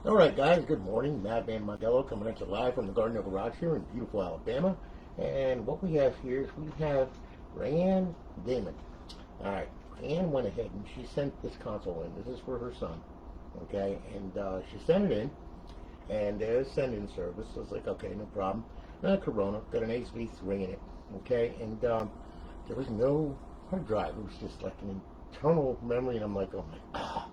Alright guys, good morning. Madman Mondello coming at you live from the Garden of Garage here in beautiful Alabama. And what we have here is we have Raeann, Damon. Alright, Raeann went ahead and she sent this console in. This is for her son. Okay, and she sent it in. And there's send-in service. So it's like, okay, no problem. Corona, got an ASV3 in it. Okay, and there was no hard drive. It was just like an internal memory. And I'm like, oh my god.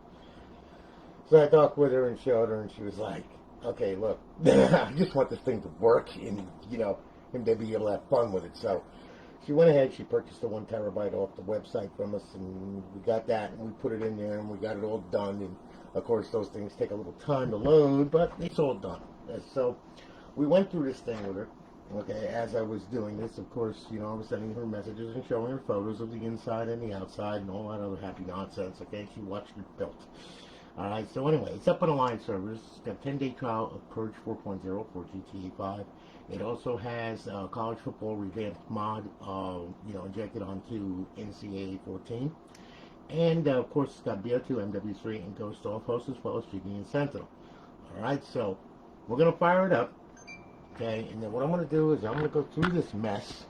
So I talked with her and showed her, and she was like, okay, look, I just want this thing to work and, him to be able to have fun with it. So she went ahead, she purchased the 1 terabyte off the website from us, and we got that, and we put it in there, and we got it all done. And, of course, those things take a little time to load, but it's all done. So we went through this thing with her, okay, as I was doing this. Of course, I was sending her messages and showing her photos of the inside and the outside and all that other happy nonsense, okay? She watched it built. Alright, so anyway, it's up on a live servers. It's got a 10-day trial of Purge 4.0 for GtaV. It also has college football revamped mod, injected onto Ncaa14. And, of course, it's got BO2, MW3, and Ghost Off hosts as well as Jiggy and Sentinel. Alright, so we're going to fire it up. Okay, and then what I'm going to do is I'm going to go through this mess.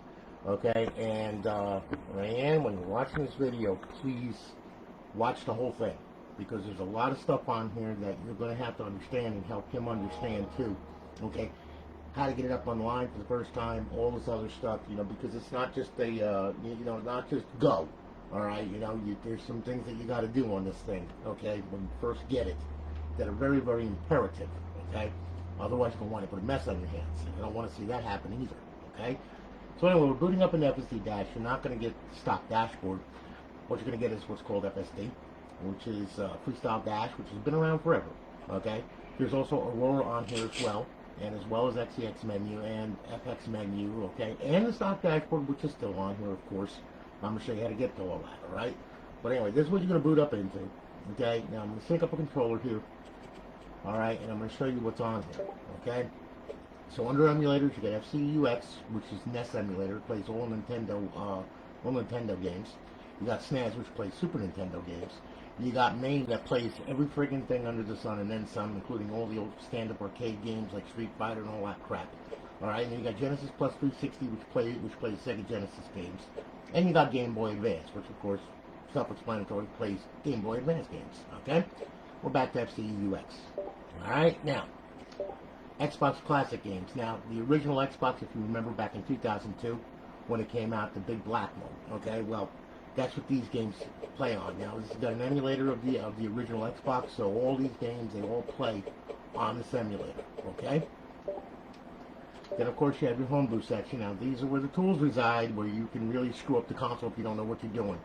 Okay, and Raeann, when you're watching this video, please watch the whole thing, because there's a lot of stuff on here that you're going to have to understand and help him understand too. Okay, how to get it up online for the first time, all this other stuff, because it's not just a, not just go. All right, there's some things that you got to do on this thing. Okay, when you first get it, that are very, very imperative. Okay, otherwise you're going to wind up with a mess on your hands. And I don't want to see that happen either. Okay, so anyway, we're booting up an FSD dash. You're not going to get stock dashboard. What you're going to get is what's called FSD, which is Freestyle Dash, which has been around forever. Okay, there's also Aurora on here as well as XEX menu and FX menu. Okay, and the stock dashboard, which is still on here, of course. I'm going to show you how to get to all that. All right, but anyway, this is what you're going to boot up into. Okay, now I'm going to sync up a controller here. All right, and I'm going to show you what's on here. Okay, so under emulators, you got FCUX, which is NES emulator. It plays all Nintendo games. You got SNES, which plays Super Nintendo games. You got MAME, that plays every friggin' thing under the sun and then some, including all the old stand-up arcade games like Street Fighter and all that crap. Alright, and you got Genesis Plus 360, which plays Sega Genesis games. And you got Game Boy Advance, which of course, self-explanatory, plays Game Boy Advance games. Okay? We're back to FCUX. Alright, now, Xbox Classic games. Now, the original Xbox, if you remember back in 2002, when it came out, the big black one. Okay, well, that's what these games play on. Now, this has got an emulator of the original Xbox, so all these games, they all play on this emulator, okay? Then, of course, you have your homebrew section. Now, these are where the tools reside, where you can really screw up the console if you don't know what you're doing.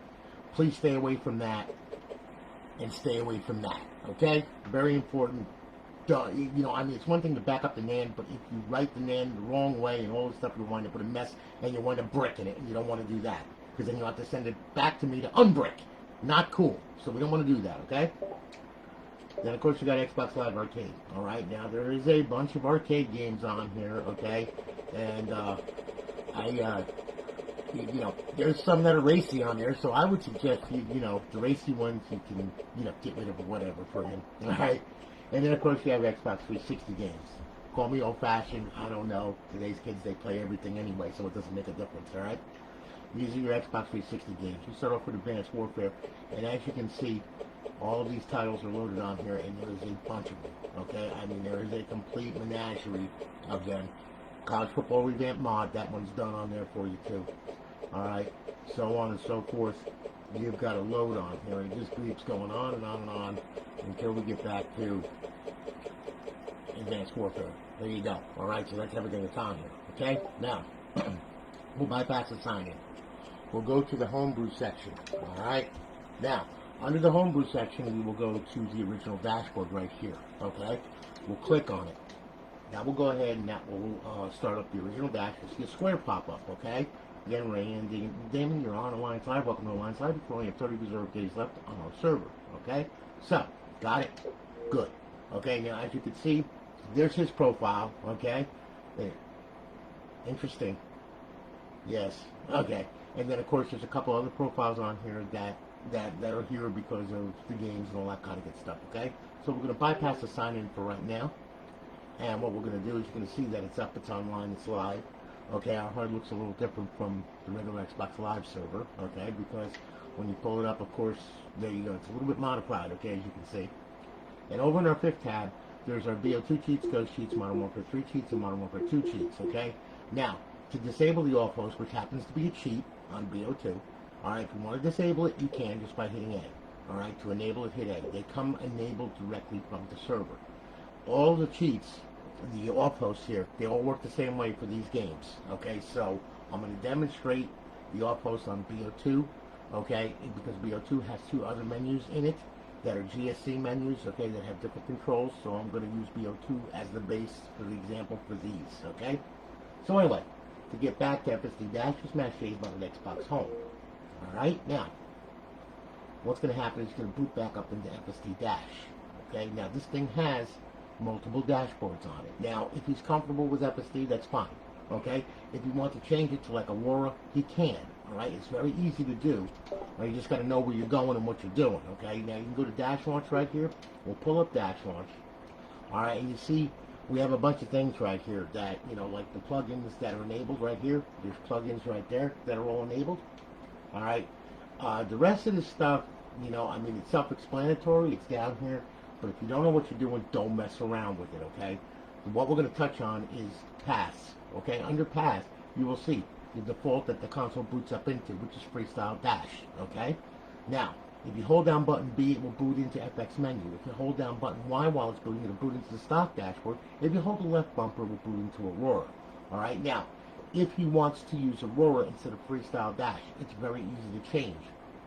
Please stay away from that, and stay away from that, okay? Very important. It's one thing to back up the NAND, but if you write the NAND the wrong way and all this stuff, you wind up with a mess, and you wind up bricking it, and you don't want to do that. Because then you have to send it back to me to unbrick. Not cool. So we don't want to do that, okay? Then, of course, you got Xbox Live Arcade. All right, now there is a bunch of arcade games on here, okay? And there's some that are racy on there, so I would suggest, the racy ones you can, get rid of or whatever for him, all right? And then, of course, you have Xbox 360 games. Call me old-fashioned, I don't know. Today's kids, they play everything anyway, so it doesn't make a difference, all right? These are your Xbox 360 games. You start off with Advanced Warfare, and as you can see, all of these titles are loaded on here, and there is a bunch of them, okay? I mean, there is a complete menagerie of them. College Football Revamped mod, that one's done on there for you, too. Alright, so on and so forth. You've got a load on here, and it just keeps going on and on and on until we get back to Advanced Warfare. There you go. Alright, so that's everything that's on here, okay? Now, we'll bypass the sign-in. We'll go to the homebrew section, alright? Now, under the homebrew section, we will go to the original dashboard right here, okay? We'll click on it. Now we'll go ahead and that will start up the original dash. You'll see a square pop up, okay? Again, Raeann, Damon, you're on Alliance Live. Welcome to Alliance Live. We only have 30 reserved days left on our server, okay? So, got it? Good. Okay, now as you can see, there's his profile, okay? There. Interesting. Yes, okay. And then, of course, there's a couple other profiles on here that are here because of the games and all that kind of good stuff, okay? So we're going to bypass the sign in for right now. And what we're going to do is you're going to see that it's up, it's online, it's live. Okay, our HUD looks a little different from the regular Xbox Live server, okay, because when you pull it up, of course, there you go, it's a little bit modified, okay, as you can see. And over in our fifth tab, there's our BO2 cheats, Ghost cheats, Modern Warfare 3 cheats, and Modern Warfare 2 cheats, okay? Now, to disable the off host, which happens to be a cheat on BO2, alright, if you want to disable it, you can just by hitting A. Alright, to enable it, hit A. They come enabled directly from the server. All the cheats, the off hosts here, they all work the same way for these games, okay? So, I'm going to demonstrate the off host on BO2, okay, because BO2 has two other menus in it that are GSC menus, okay, that have different controls, so I'm going to use BO2 as the base for the example for these, okay? So anyway, to get back to FSD Dash, just smash A button at Xbox Home. Alright, now, what's going to happen is it's going to boot back up into FSD Dash, okay? Now, this thing has multiple dashboards on it. Now, if he's comfortable with FSD, that's fine, okay? If you want to change it to like Aurora, he can. Alright, it's very easy to do. You just got to know where you're going and what you're doing, okay? Now you can go to Dash Launch right here. We'll pull up Dash Launch. Alright, and you see we have a bunch of things right here that, you know, like the plugins that are enabled right here. There's plugins right there that are all enabled. Alright, the rest of the stuff, you know, I mean, it's self-explanatory. It's down here. But if you don't know what you're doing, don't mess around with it, okay? So what we're going to touch on is Pass, okay? Under Pass, you will see the default that the console boots up into, which is Freestyle Dash, okay? Now, if you hold down button B, it will boot into FX menu. If you hold down button Y while it's booting, it'll boot into the stock dashboard. If you hold the left bumper, it will boot into Aurora. Alright, now, if he wants to use Aurora instead of Freestyle Dash, it's very easy to change.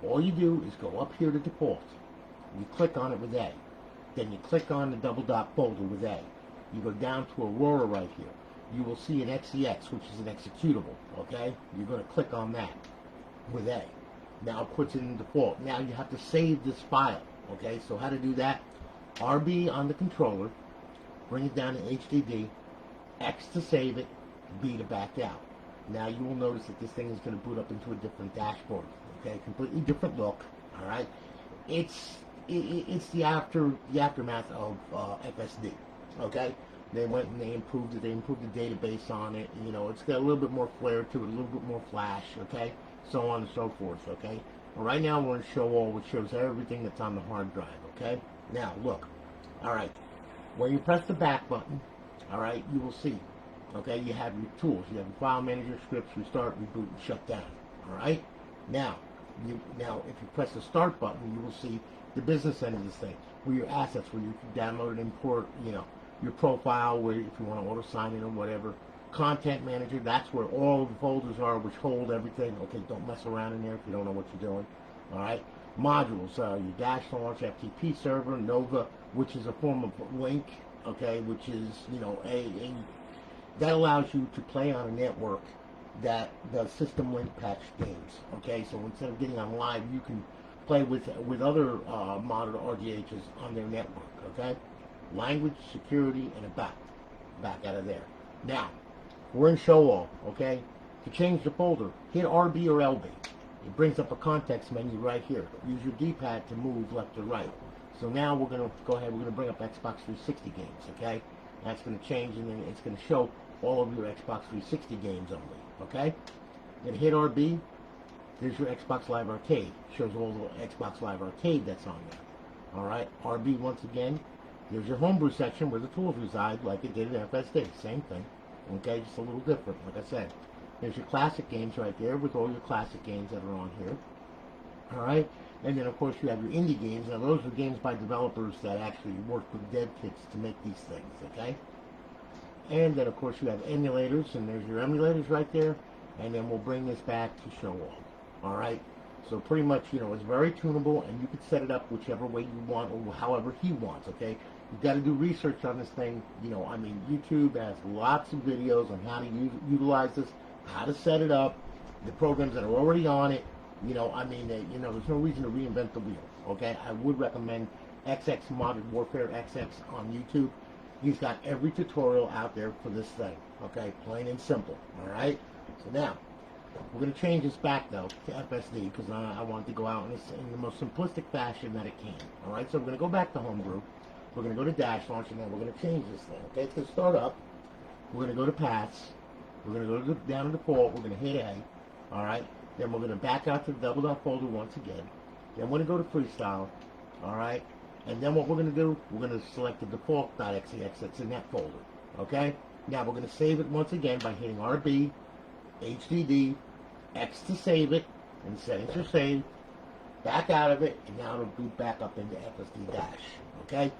All you do is go up here to default. You click on it with A. Then you click on the double dot folder with A. You go down to Aurora right here. You will see an XEX, which is an executable, okay? You're going to click on that with A. Now it puts it in default. Now you have to save this file, okay? So how to do that? RB on the controller, bring it down to HDD, X to save it, B to back out. Now you will notice that this thing is going to boot up into a different dashboard, okay? Completely different look, all right? It's the aftermath of FSD, okay? They went and they improved it. They improved the database on it. You know, it's got a little bit more flair to it, a little bit more flash, okay? So on and so forth, okay? Well, right now we're in Show All, which shows everything that's on the hard drive, okay? Now, look. All right. When you press the back button, all right, you will see, okay, you have your tools. You have your file manager, scripts, restart, reboot, and shut down, all right? Now, if you press the start button, you will see the business end of this thing, where your assets, where you can download and import, you know, your profile, where if you want to auto sign in or whatever. Content manager, that's where all the folders are, which hold everything. Okay, don't mess around in there if you don't know what you're doing. All right. Modules, your Dash Launch, FTP server, Nova, which is a form of link. Okay, which is, you know, that allows you to play on a network that does system link patch games. Okay, so instead of getting on live, you can play with other modded RDHs on their network. Okay. Language, security, and about. Back out of there. Now, we're in Show All, okay? To change the folder, hit RB or LB. It brings up a context menu right here. Use your D-pad to move left or right. So now we're going to go ahead, we're going to bring up Xbox 360 games, okay? That's going to change, and then it's going to show all of your Xbox 360 games only, okay? Then hit RB. There's your Xbox Live Arcade. Shows all the Xbox Live Arcade that's on there. All right, RB once again. There's your homebrew section where the tools reside, like it did in FSD. Same thing. Okay, just a little different, like I said. There's your classic games right there with all your classic games that are on here. Alright, and then of course you have your indie games. Now those are games by developers that actually work with dev kits to make these things, okay? And then of course you have emulators, and there's your emulators right there. And then we'll bring this back to Show All. Alright? So pretty much, you know, it's very tunable, and you can set it up whichever way you want or however he wants, okay? You've got to do research on this thing. You know, I mean, YouTube has lots of videos on how to utilize this, how to set it up, the programs that are already on it. You know, I mean, you know, there's no reason to reinvent the wheel, okay? I would recommend XX Modern Warfare XX on YouTube. He's got every tutorial out there for this thing, okay? Plain and simple, all right? So now, we're going to change this back, though, to FSD, because I want it to go out in the most simplistic fashion that it can. All right, so we're going to go back to Homebrew. We're going to go to dash launch, and then we're going to change this thing. Okay, it's going to start up. We're going to go to paths. We're going to go down to default. We're going to hit A. All right. Then we're going to back out to the double dot folder once again. Then we're going to go to freestyle. All right. And then what we're going to do, we're going to select the default .xex that's in that folder. Okay. Now we're going to save it once again by hitting RB, HDD, X to save it, and settings are saved. Back out of it, and now it'll boot back up into FSD dash. Okay.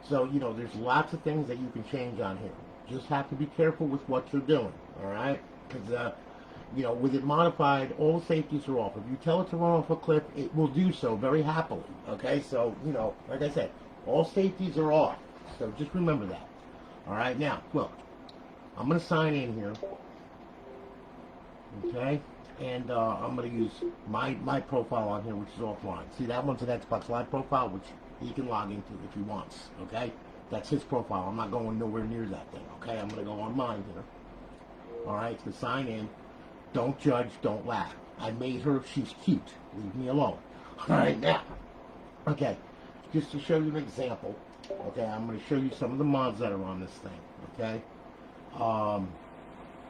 So, you know, there's lots of things that you can change on here. Just have to be careful with what you're doing, all right? Because, you know, with it modified, all the safeties are off. If you tell it to run off a cliff, it will do so very happily, okay? So, you know, like I said, all safeties are off. So just remember that. All right, now, look, I'm going to sign in here, okay? And I'm going to use my profile on here, which is offline. See, that one's an Xbox Live profile, which he can log into if he wants, okay? That's his profile. I'm not going nowhere near that thing, okay? I'm going to go on mine here. All right, to sign in. Don't judge, don't laugh. I made her, she's cute. Leave me alone. All right, now. Okay, just to show you an example, okay, I'm going to show you some of the mods that are on this thing, okay?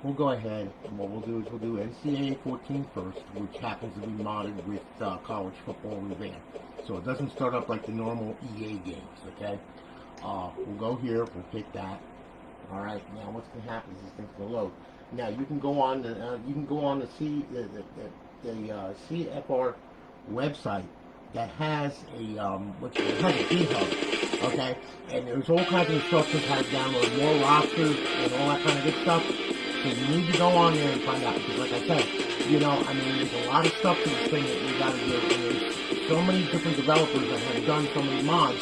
We'll go ahead, and what we'll do is we'll do Ncaa14 first, which happens to be modded with college football Revamped. So it doesn't start up like the normal EA games, okay? We'll go here, we'll hit that. All right. Now what's going to happen is this thing's going to load. Now you can go on the CFR website that has a GtaV, okay? And there's all kinds of instructions how to download more rosters and all that kind of good stuff. So you need to go on there and find out, because like I said, you know, I mean, there's a lot of stuff to this thing that you got to do. And there's so many different developers that have done so many mods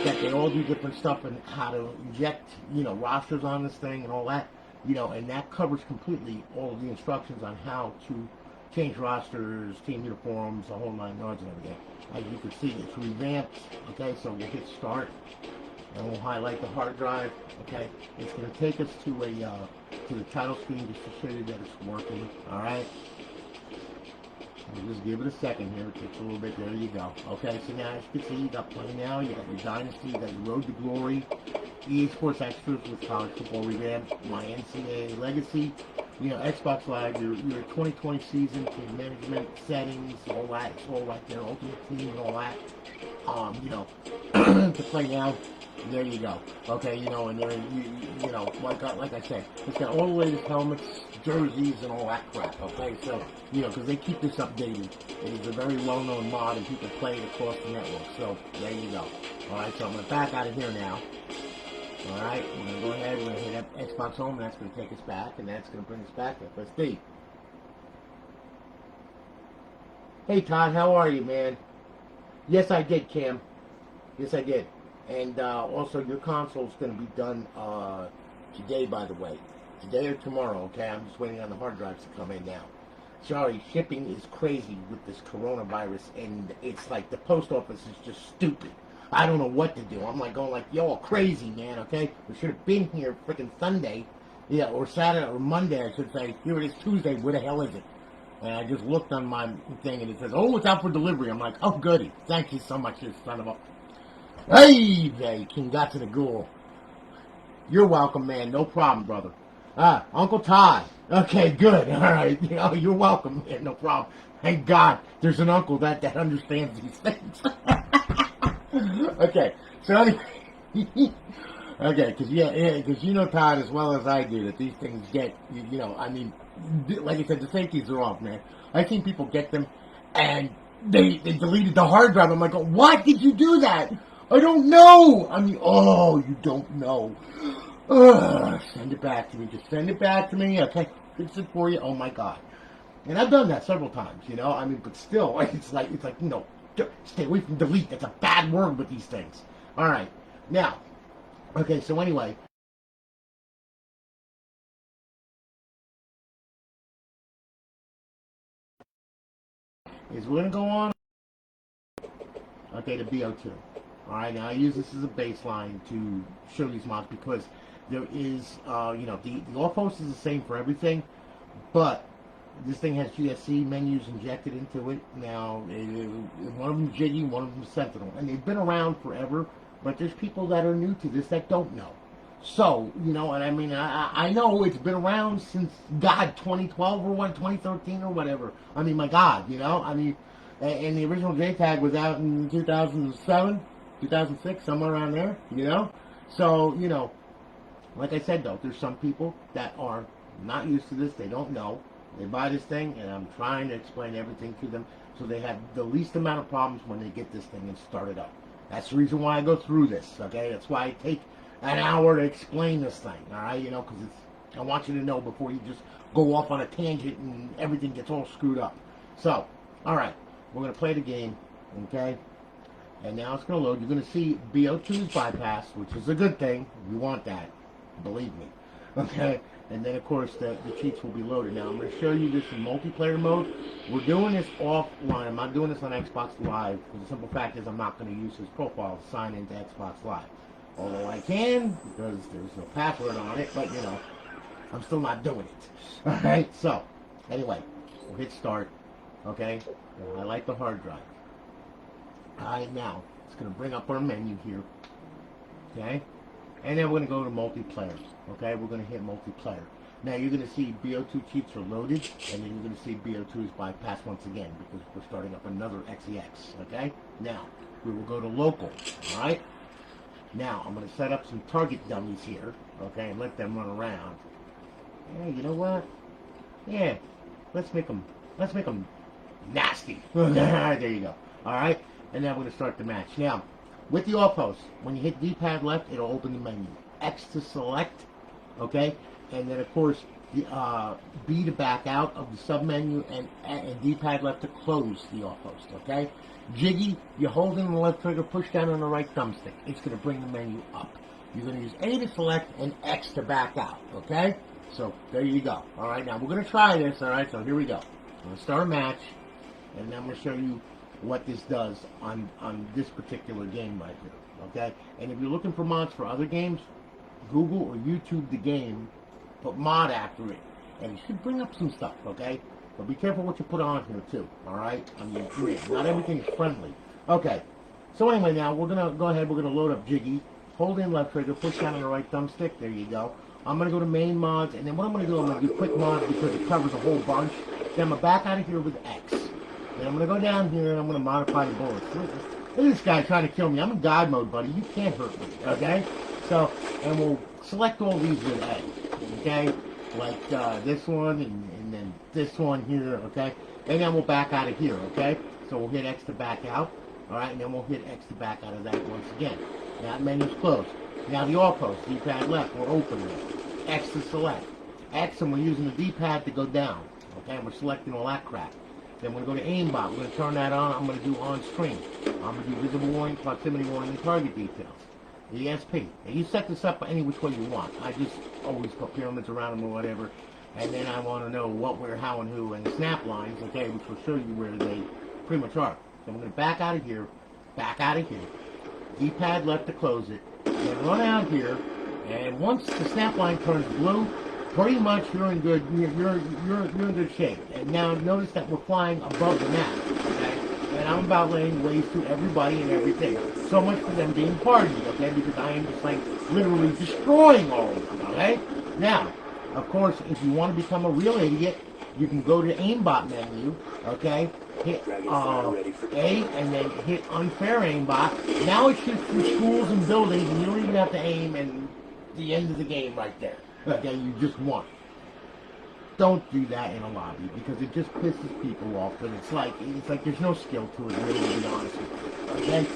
that they all do different stuff and how to inject, you know, rosters on this thing and all that, you know, and that covers completely all of the instructions on how to change rosters, team uniforms, the whole 9 yards and everything. As you can see, it's revamped, okay, so we'll hit start, and we'll highlight the hard drive, okay. It's going to take us to the title screen just to show you that it's working, all right. We'll just give it a second here. It takes a little bit. There you go. Okay, so now as you can see, you got Play Now, you got your Dynasty, you got your Road to Glory, EA Sports Extras with College Football Revamped, my NCAA Legacy, you know, Xbox Live, your 2020 season, team management, settings, all that. It's all right there, Ultimate Team and all that. You know, to Play Now. There you go. Okay, you know, and there, you know, like I said, it's got all the latest helmets, jerseys, and all that crap. Okay, so, you know, because they keep this updated. It is a very well-known mod, and people play it across the network. So, there you go. All right, so I'm going to back out of here now. All right, we're going to go ahead, we're going to hit Xbox Home, and that's going to take us back, and that's going to bring us back to FSD. Hey, Todd, how are you, man? Yes, I did, Cam. Yes, I did. And also, your console's going to be done today, by the way. Today or tomorrow, okay? I'm just waiting on the hard drives to come in now. Sorry, shipping is crazy with this coronavirus, and it's like the post office is just stupid. I don't know what to do. I'm like going like, y'all crazy, man, okay? We should have been here freaking Sunday, yeah, or Saturday, or Monday, I should say. Here it is Tuesday, where the hell is it? And I just looked on my thing, and it says, oh, it's out for delivery. I'm like, oh, goody. Thank you so much, you son of a... Hey, Ncaa14 Bo2. You're welcome, man. No problem, brother. Uncle Todd. Okay, good. All right. You know, you're welcome, man. No problem. Thank God there's an uncle that understands these things. Okay. So anyway, okay, because you know, Todd, as well as I do, that these things get, you know, I mean, like I said, the safeties are off, man. I've seen people get them, and they deleted the hard drive. I'm like, what did you do that? I don't know. I mean, oh, you don't know. Send it back to me. Just send it back to me. Okay, fix it for you. Oh my God. And I've done that several times, you know. I mean, but still, it's like, you know, stay away from delete. That's a bad word with these things. All right. Now, okay, so anyway. We're going to go on, okay, to Bo2. Alright, now I use this as a baseline to show these mods because there is, you know, the off host is the same for everything, but this thing has GSC menus injected into it. Now, one of them is Jiggy, one of them is Sentinel, and they've been around forever, but there's people that are new to this that don't know. So, you know, and I mean, I know it's been around since, God, 2012 or what, 2013 or whatever. I mean, my God, you know, I mean, and the original JTAG was out in 2007, 2006, somewhere around there, you know. So, you know, like I said, though, there's some people that are not used to this. They don't know. They buy this thing, and I'm trying to explain everything to them so they have the least amount of problems when they get this thing and start it up. That's the reason why I go through this, okay? That's why I take an hour to explain this thing, all right? You know, because I want you to know before you just go off on a tangent and everything gets all screwed up. So, all right, we're going to play the game, okay? And now it's going to load. You're going to see Bo2's bypass, which is a good thing. You want that, believe me, okay? And then, of course, the cheats will be loaded. Now, I'm going to show you this in multiplayer mode. We're doing this offline. I'm not doing this on Xbox Live, because the simple fact is I'm not going to use his profile to sign into Xbox Live. Although I can, because there's no password on it, but, you know, I'm still not doing it. Alright, so, anyway, we'll hit start, okay? I like the hard drive. Alright, now, it's going to bring up our menu here, okay? And then we're going to go to multiplayer, okay? We're going to hit multiplayer. Now, you're going to see Bo2 cheats are loaded, and then you're going to see Bo2's bypass once again, because we're starting up another XEX, okay? Now, we will go to local, alright? Now, I'm going to set up some target dummies here, okay, and let them run around. Yeah, you know what? Yeah, let's make them nasty. There you go. All right, and now we're going to start the match. Now, with the all-post, when you hit D-pad left, it'll open the menu. X to select, okay, and then, of course, B to back out of the sub-menu, and D-pad left to close the all-post, okay? Jiggy, you hold in the left trigger, push down on the right thumbstick. It's going to bring the menu up. You're going to use A to select and X to back out, okay? So, there you go. All right, now we're going to try this, all right? So, here we go. I'm going to start a match, and then I'm going to show you what this does on this particular game right here, okay? And if you're looking for mods for other games, Google or YouTube the game, put mod after it, and it should bring up some stuff, okay? But be careful what you put on here, too, all right? I mean, not everything is friendly. Okay, so anyway, now we're going to go ahead, we're going to load up Jiggy. Hold in left trigger, push down on the right thumbstick, there you go. I'm going to go to main mods, and then what I'm going to do, I'm going to do quick mods because it covers a whole bunch. Then I'm going to back out of here with X. Then I'm going to go down here, and I'm going to modify the bullets. Look at this guy trying to kill me. I'm in God mode, buddy. You can't hurt me, okay? So, and we'll select all these with A, okay? Like this one, and then this one here, okay? And then we'll back out of here, okay? So we'll hit X to back out, all right? And then we'll hit X to back out of that once again. Now that menu's closed. Now the all-post, D-pad left, we're opening it. X to select. X, and we're using the D-pad to go down, okay? And we're selecting all that crap. Then we're going to go to aimbot. We're going to turn that on. I'm going to do on screen. I'm going to do visible warning, proximity warning, and target details. ESP. And you set this up any which way you want. I just always put pyramids around them or whatever. And then I want to know what, where, how, and who, and the snap lines, okay, which will show you where they pretty much are. So I'm going to back out of here, D-pad left to close it, then run out here, and once the snap line turns blue, pretty much you're in good, you're in good shape. And now notice that we're flying above the map, okay? And I'm about laying waste to everybody and everything. So much for them being party, okay? Because I am just like literally destroying all of them, okay? Now, of course, if you want to become a real idiot, you can go to aimbot menu, okay? Hit A and then hit unfair aimbot. Now it shoots through schools and buildings, and you don't even have to aim, and the end of the game right there. Okay, you just won. Don't do that in a lobby because it just pisses people off. And it's like there's no skill to it, really, to be honest with you. Okay,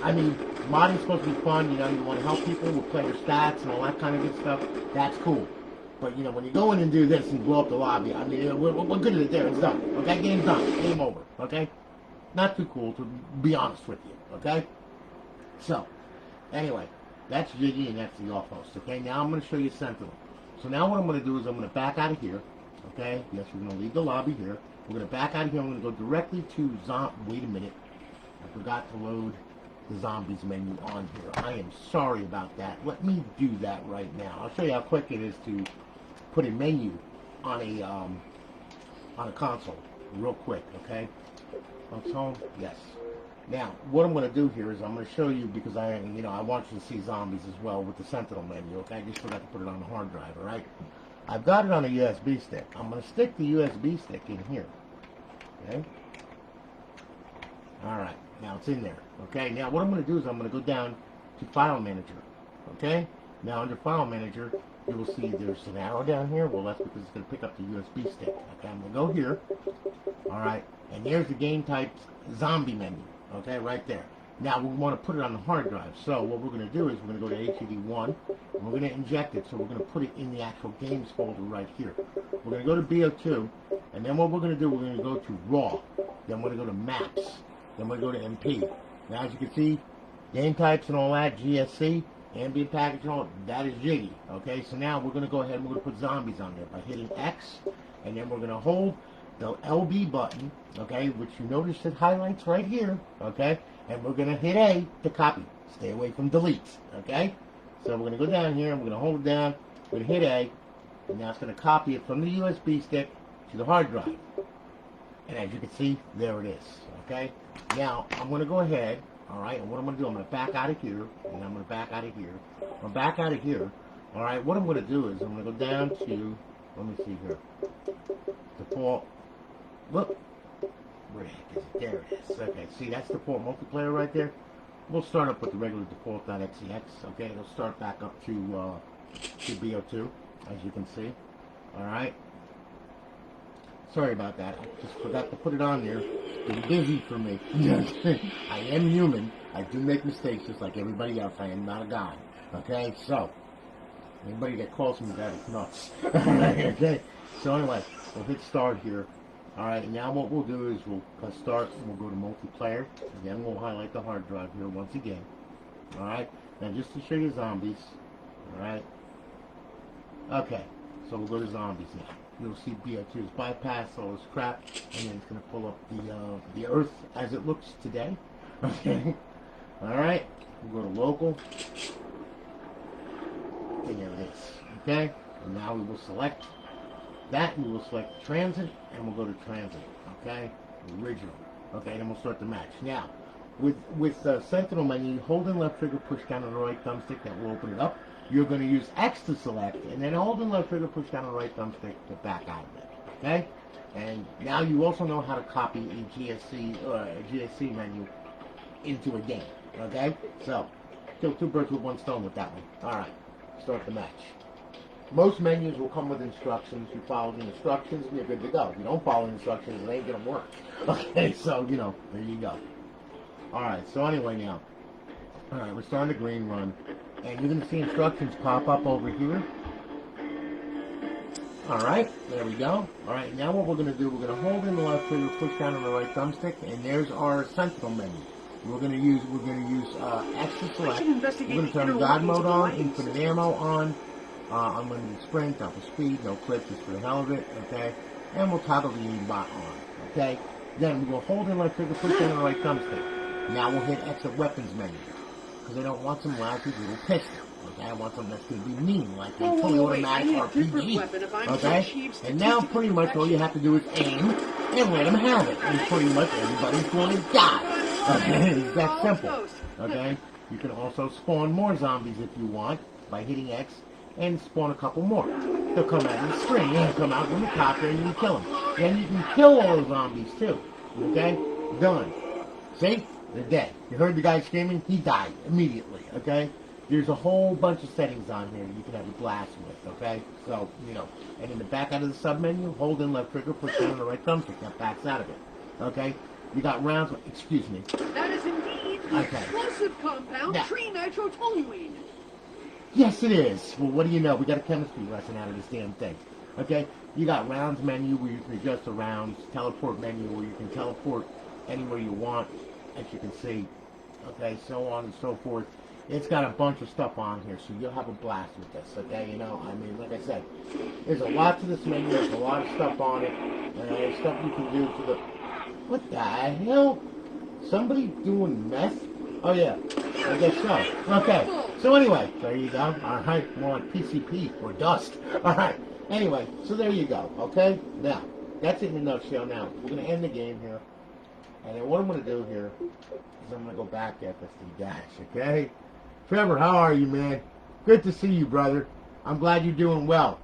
I mean, modding's supposed to be fun. You know, you want to help people with player stats and all that kind of good stuff. That's cool. But you know, when you go in and do this and blow up the lobby, I mean, we're good at it there. It's done. Okay, game's done. Game over. Okay, not too cool to be honest with you. Okay, so anyway. That's Jiggy and that's the off-host, okay? Now I'm going to show you Sentinel. So now what I'm going to do is I'm going to back out of here, okay? Yes, we're going to leave the lobby here. We're going to back out of here. I'm going to go directly to wait a minute. I forgot to load the zombies menu on here. I am sorry about that. Let me do that right now. I'll show you how quick it is to put a menu on a console real quick, okay? Folks home? Yes. Now, what I'm going to do here is I'm going to show you, because I want you to see zombies as well with the Sentinel menu, okay? I just forgot to put it on the hard drive, all right? I've got it on a USB stick. I'm going to stick the USB stick in here, okay? All right, now it's in there, okay? Now, what I'm going to do is I'm going to go down to File Manager, okay? Now, under File Manager, you will see there's an arrow down here. Well, that's because it's going to pick up the USB stick. Okay, I'm going to go here, all right? And there's the game type zombie menu, okay, right there. Now, we want to put it on the hard drive. So what we're going to do is we're going to go to HDD1, and we're going to inject it, so we're going to put it in the actual games folder right here. We're going to go to BO2, and then what we're going to do, we're going to go to RAW, then we're going to go to Maps, then we're going to go to MP. Now, as you can see, game types and all that, GSC, ambient package and all, that is jiggy, okay? So now we're going to go ahead and we're going to put zombies on there by hitting X, and then we're going to hold the LB button, okay, which you notice it highlights right here, okay? And we're going to hit A to copy. Stay away from deletes, okay? So we're going to go down here, and we're going to hold it down, we're going to hit A, and now it's going to copy it from the USB stick to the hard drive. And as you can see, there it is, okay? Now, I'm going to go ahead, all right, and what I'm going to do, I'm going to back out of here, and I'm going to back out of here. I'm going to back out of here, all right? What I'm going to do is I'm going to go down to, let me see here, default, look, where the heck is it? There it is. Okay, see, that's default multiplayer right there. We'll start up with the regular default.xex, okay? It'll start back up to BO2, as you can see, all right? Sorry about that. I just forgot to put it on there. It's been busy for me. I am human. I do make mistakes just like everybody else. I am not a god. Okay? So, anybody that calls me that is nuts. Alright, okay? So anyway, we'll hit start here. Alright, now what we'll do is we'll press start and we'll go to multiplayer. Again, we'll highlight the hard drive here once again. Alright? Now just to show you zombies. Alright? Okay. So we'll go to zombies now. You'll see BO2's bypass, all this crap, and then it's going to pull up the Earth as it looks today. Okay? Alright, we'll go to local. And there it is. Okay? And now we will select that, and we will select transit, and we'll go to transit. Okay? Original. Okay, then we'll start the match. Now, with Sentinel menu, hold and left trigger, push down on the right thumbstick, that will open it up. You're going to use X to select, and then hold and left trigger, push down the right thumbstick to back out of it. Okay? And now you also know how to copy a GSC menu into a game. Okay? So, kill two birds with one stone with that one. Alright, start the match. Most menus will come with instructions. You follow the instructions, you're good to go. If you don't follow the instructions, it ain't going to work. Okay, so, there you go. Alright, so anyway now. Alright, we're starting the green run. And you're going to see instructions pop up over here. Alright, there we go. Alright, now what we're going to do, we're going to hold in the left trigger, push down on the right thumbstick, and there's our Sentinel menu. We're going to use X to select. We're going to turn God mode on, infinite ammo on, unlimited sprint, double speed, no clip, just for the hell of it, okay? And we'll toggle the aimbot on, okay? Then we'll hold in left trigger, push down on the right thumbstick. Now we'll hit exit weapons menu. Because I don't want some lousy little pistol. Okay, I want something that's going to be mean, like a fully automatic RPG. Okay? And now pretty much all you have to do is aim and let them have it. And pretty much everybody's going to die. Okay? It's that simple. Okay? You can also spawn more zombies if you want by hitting X and spawn a couple more. They'll come out in the string. They'll come out from the top and you can kill them. Then you can kill all the zombies too. Okay? Done. See? They're dead. You heard the guy screaming? He died immediately, okay? There's a whole bunch of settings on here you can have a blast with, okay? So, and in the back out of the sub-menu, hold in left trigger, push down on the right thumbstick. That backs out of it, okay? You got rounds, excuse me. That is indeed the explosive compound, trinitrotoluene. Yes, it is. Well, what do you know? We got a chemistry lesson out of this damn thing, okay? You got rounds menu where you can adjust the rounds, teleport menu where you can teleport anywhere you want, as you can see, okay, so on and so forth. It's got a bunch of stuff on here, so you'll have a blast with this, okay, I mean, like I said, there's a lot to this menu, there's a lot of stuff on it, and there's stuff you can do to the, what the hell? Somebody doing meth? Oh yeah, I guess so. Okay, so anyway, there you go, alright, more like PCP, or dust, alright, anyway, so there you go, okay, now, that's it in a nutshell now. We're going to end the game here. And then what I'm going to do here is I'm going to go back at the dash, okay? Trevor, how are you, man? Good to see you, brother. I'm glad you're doing well.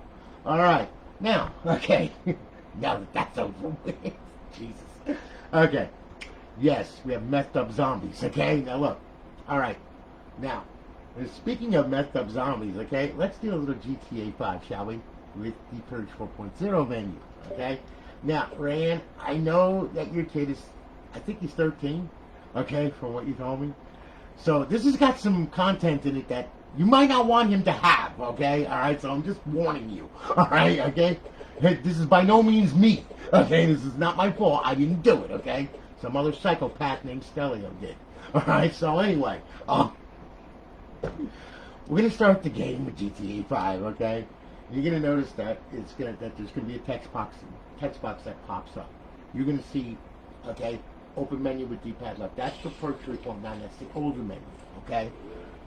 All right. Now, okay. Now that that's over with. Jesus. Okay. Yes, we have messed up zombies, okay? Now look. All right. Now, speaking of messed up zombies, okay, let's do a little GTA 5, shall we? With the Purge 4.0 menu, okay? Now, Raeann, I know that your kid is, I think he's 13, okay, from what you told me. So this has got some content in it that you might not want him to have, okay? All right, so I'm just warning you, all right, okay? This is by no means me, okay? This is not my fault. I didn't do it, okay? Some other psychopath named Stelio did. All right, so anyway, we're gonna start the game with GTA 5, okay? You're gonna notice that there's gonna be a text box that pops up. You're gonna see, okay, open menu with D-pad left. That's the Purge 3.9. That's the older menu, okay?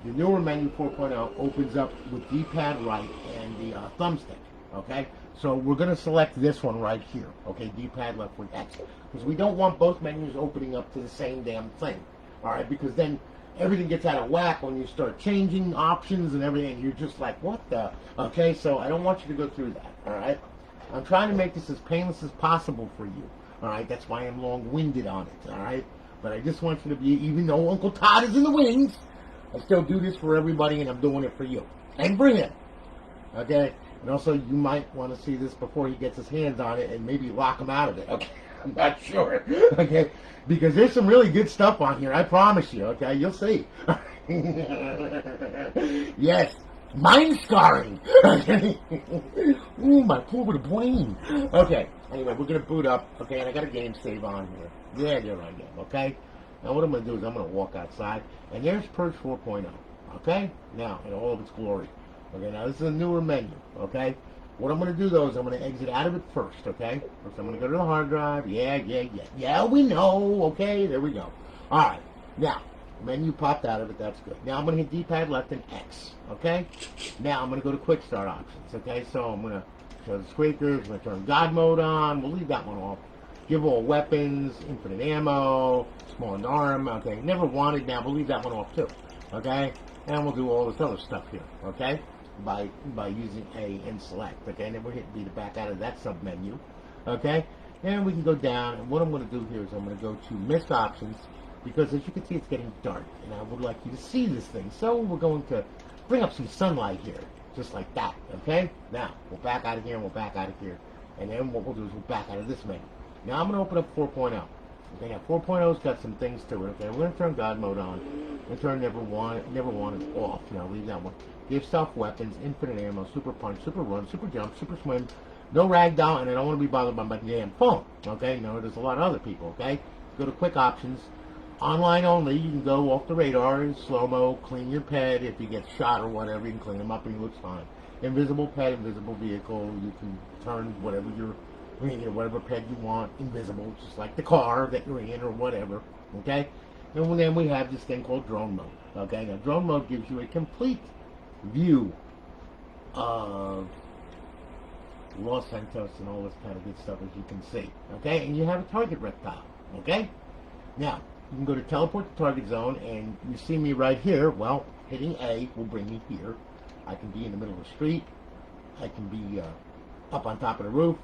The newer menu 4.0 opens up with D-pad right and the thumbstick, okay? So we're gonna select this one right here, okay? D-pad left with X, because we don't want both menus opening up to the same damn thing, all right? Because then everything gets out of whack when you start changing options and everything. You're just like, what the? Okay, so I don't want you to go through that, all right? I'm trying to make this as painless as possible for you, all right? That's why I'm long-winded on it, all right? But I just want you to be, even though Uncle Todd is in the wings, I still do this for everybody, and I'm doing it for you. And for him, okay? And also, you might want to see this before he gets his hands on it and maybe lock him out of it, okay? I'm not sure, okay? Because there's some really good stuff on here, I promise you, okay? You'll see. Yes, mind scarring. Ooh, my poor brain. Okay, anyway, we're going to boot up, okay? And I got a game save on here. Yeah, there I am, okay? Now what I'm going to do is I'm going to walk outside, and there's Purge 4.0, okay? Now, in all of its glory. Okay, now this is a newer menu, okay? What I'm going to do, though, is I'm going to exit out of it first, okay? First, I'm going to go to the hard drive. Yeah, we know, okay? There we go. All right. Now, menu popped out of it. That's good. Now, I'm going to hit D-pad left and X, okay? Now, I'm going to go to quick start options, okay? So, I'm going to show the squeakers. I'm going to turn God mode on. We'll leave that one off. Give all weapons, infinite ammo, small arm, okay? Never wanted. Now, we'll leave that one off, too, okay? And we'll do all this other stuff here, okay? By using A and select, okay? And then we're hitting B to back out of that sub-menu, okay? And we can go down, and what I'm going to do here is I'm going to go to missed options, because as you can see, it's getting dark, and I would like you to see this thing. So we're going to bring up some sunlight here, just like that, okay? Now, we'll back out of here, and we'll back out of here, and then what we'll do is we'll back out of this menu. Now I'm going to open up 4.0. Okay, now 4.0's got some things to it, okay? We're going to turn God mode on. We're going to turn never wanted off. Now, leave that one. Give self weapons, infinite ammo, super punch, super run, super jump, super swim, no ragdoll, and I don't want to be bothered by my damn phone, okay? No, there's a lot of other people, okay? Go to quick options. Online only, you can go off the radar in slow-mo, clean your pet. If he gets shot or whatever, you can clean him up and he looks fine. Invisible pet, invisible vehicle, you can turn whatever pet you want invisible, just like the car that you're in or whatever, okay? And then we have this thing called drone mode, okay? Now, drone mode gives you a complete view of Los Santos and all this kind of good stuff, as you can see, okay? And you have a target rectile, okay? Now, you can go to teleport to target zone, and you see me right here. Well, hitting A will bring me here. I can be in the middle of the street. I can be up on top of the roof.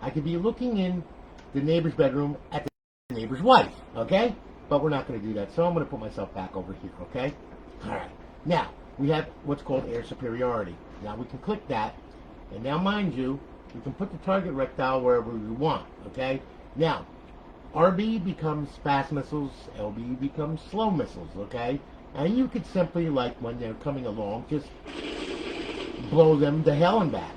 I could be looking in the neighbor's bedroom at the neighbor's wife, okay? But we're not going to do that, so I'm going to put myself back over here, okay? All right. Now, we have what's called air superiority. Now, we can click that, and now, mind you, we can put the target rectile wherever we want, okay? Now, RB becomes fast missiles, LB becomes slow missiles, okay? And you could simply, like when they're coming along, just blow them to hell and back.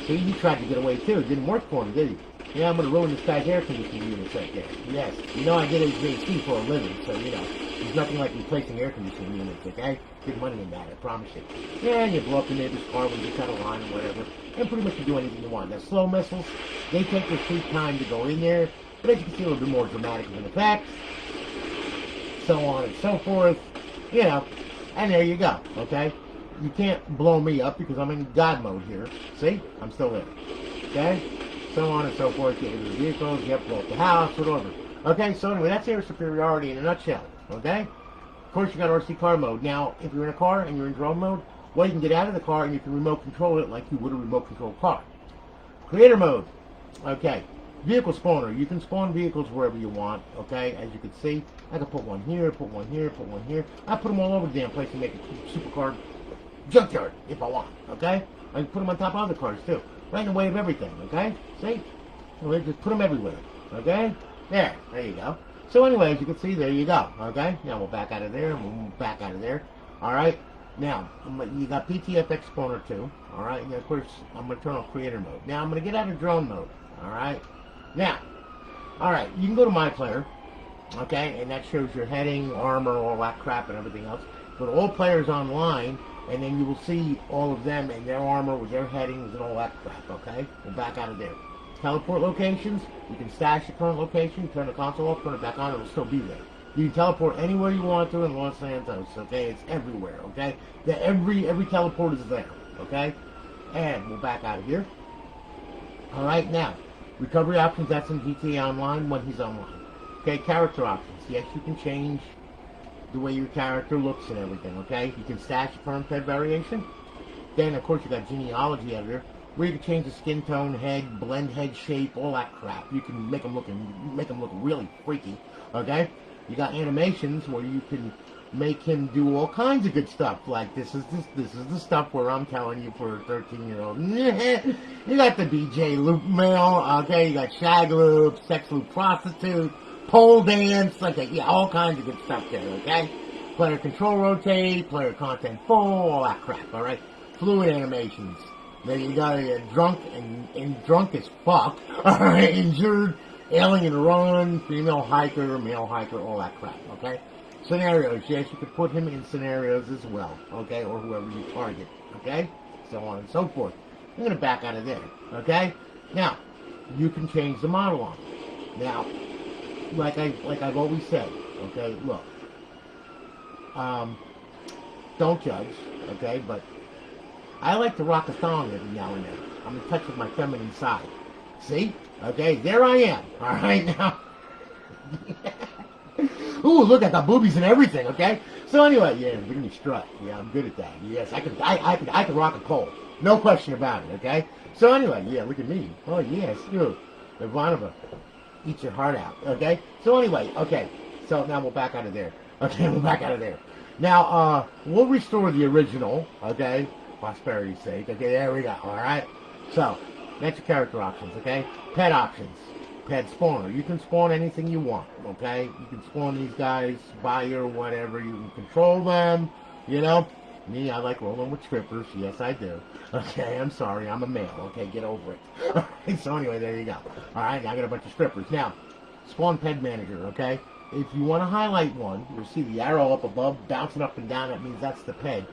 See, he tried to get away too. It didn't work for him, did he? Yeah, I'm going to ruin this guy's air conditioning unit right there. Yes. You know I did HVAC for a living, so, you know, there's nothing like replacing air conditioning units, okay? Good money in that, I promise you. Yeah, you blow up the neighbor's car when you cut a line or whatever, and pretty much you do anything you want. Now, slow missiles, they take their sweet time to go in there, but as you can see, a little bit more dramatic than effects, so on and so forth, you know, and there you go, okay? You can't blow me up because I'm in God mode here. See? I'm still there. Okay? So on and so forth. Get into the vehicles, blow up the house, whatever. Okay, so anyway, that's air superiority in a nutshell. Okay? Of course, you got RC car mode. Now, if you're in a car and you're in drone mode, well, you can get out of the car and you can remote control it like you would a remote control car. Creator mode. Okay. Vehicle spawner. You can spawn vehicles wherever you want. Okay, as you can see, I can put one here, put one here, put one here. I put them all over the damn place and make a supercar junkyard if I want. Okay? I can put them on top of other cars too. Right in the way of everything. Okay? See? So just put them everywhere. Okay? There you go. So anyway, as you can see, there you go. Okay? Now we'll back out of there, and we'll move back out of there. Alright? Now, you got PTFX spawner too. Alright? And of course, I'm going to turn on creator mode. Now, I'm going to get out of drone mode. Alright? Now, alright, you can go to my player. Okay? And that shows your heading, armor, all that crap, and everything else. Go to all players online, and then you will see all of them and their armor with their headings and all that crap. Okay? We'll back out of there. Teleport locations, you can stash the current location, turn the console off, turn it back on, it'll still be there. You can teleport anywhere you want to in Los Santos, okay? It's everywhere, okay? Every teleport is there, okay? And we'll back out of here. Alright, now, recovery options, that's in GTA Online when he's online. Okay, character options. Yes, you can change the way your character looks and everything, okay? You can stash a current head variation. Then, of course, you got genealogy editor, where you can change the skin tone, head, blend head shape, all that crap. You can make them look really freaky, okay? You got animations where you can make him do all kinds of good stuff. Like this is the stuff where I'm telling you for a 13-year-old. You got the BJ loop male, okay? You got shag loop, sex loop prostitute, pole dance, like yeah, all kinds of good stuff there, okay? Player control rotate, player content full, all that crap, all right? Fluid animations. Then you got a drunk and drunk as fuck, alright, injured, alien run, female hiker, male hiker, all that crap, okay? Scenarios, yes, you could put him in scenarios as well, okay, or whoever you target, okay? So on and so forth. I'm going to back out of there, okay? Now, you can change the model on it. Now, like I've always said, okay, look, don't judge, okay, but I like to rock a thong every now and then. I'm in touch with my feminine side. See? Okay, there I am. Alright, now. Ooh, look, I got boobies and everything, okay? So anyway, yeah, give me strut. Yeah, I'm good at that. Yes, I could rock a pole. No question about it, okay? So anyway, yeah, look at me. Oh, yes, dude. Ivanova, eat your heart out, okay? So anyway, okay. So now we'll back out of there. Okay, we'll back out of there. Now, we'll restore the original, okay? Prosperity's sake. Okay, there we go. Alright? So, that's your character options, okay? Pet options. Pet spawner. You can spawn anything you want, okay? You can spawn these guys, buyer, whatever. You can control them, you know? Me, I like rolling with strippers. Yes, I do. Okay, I'm sorry. I'm a male. Okay, get over it. Alright, so anyway, there you go. Alright, I got a bunch of strippers. Now, spawn pet manager, okay? If you want to highlight one, you'll see the arrow up above, bouncing up and down. That means that's the pet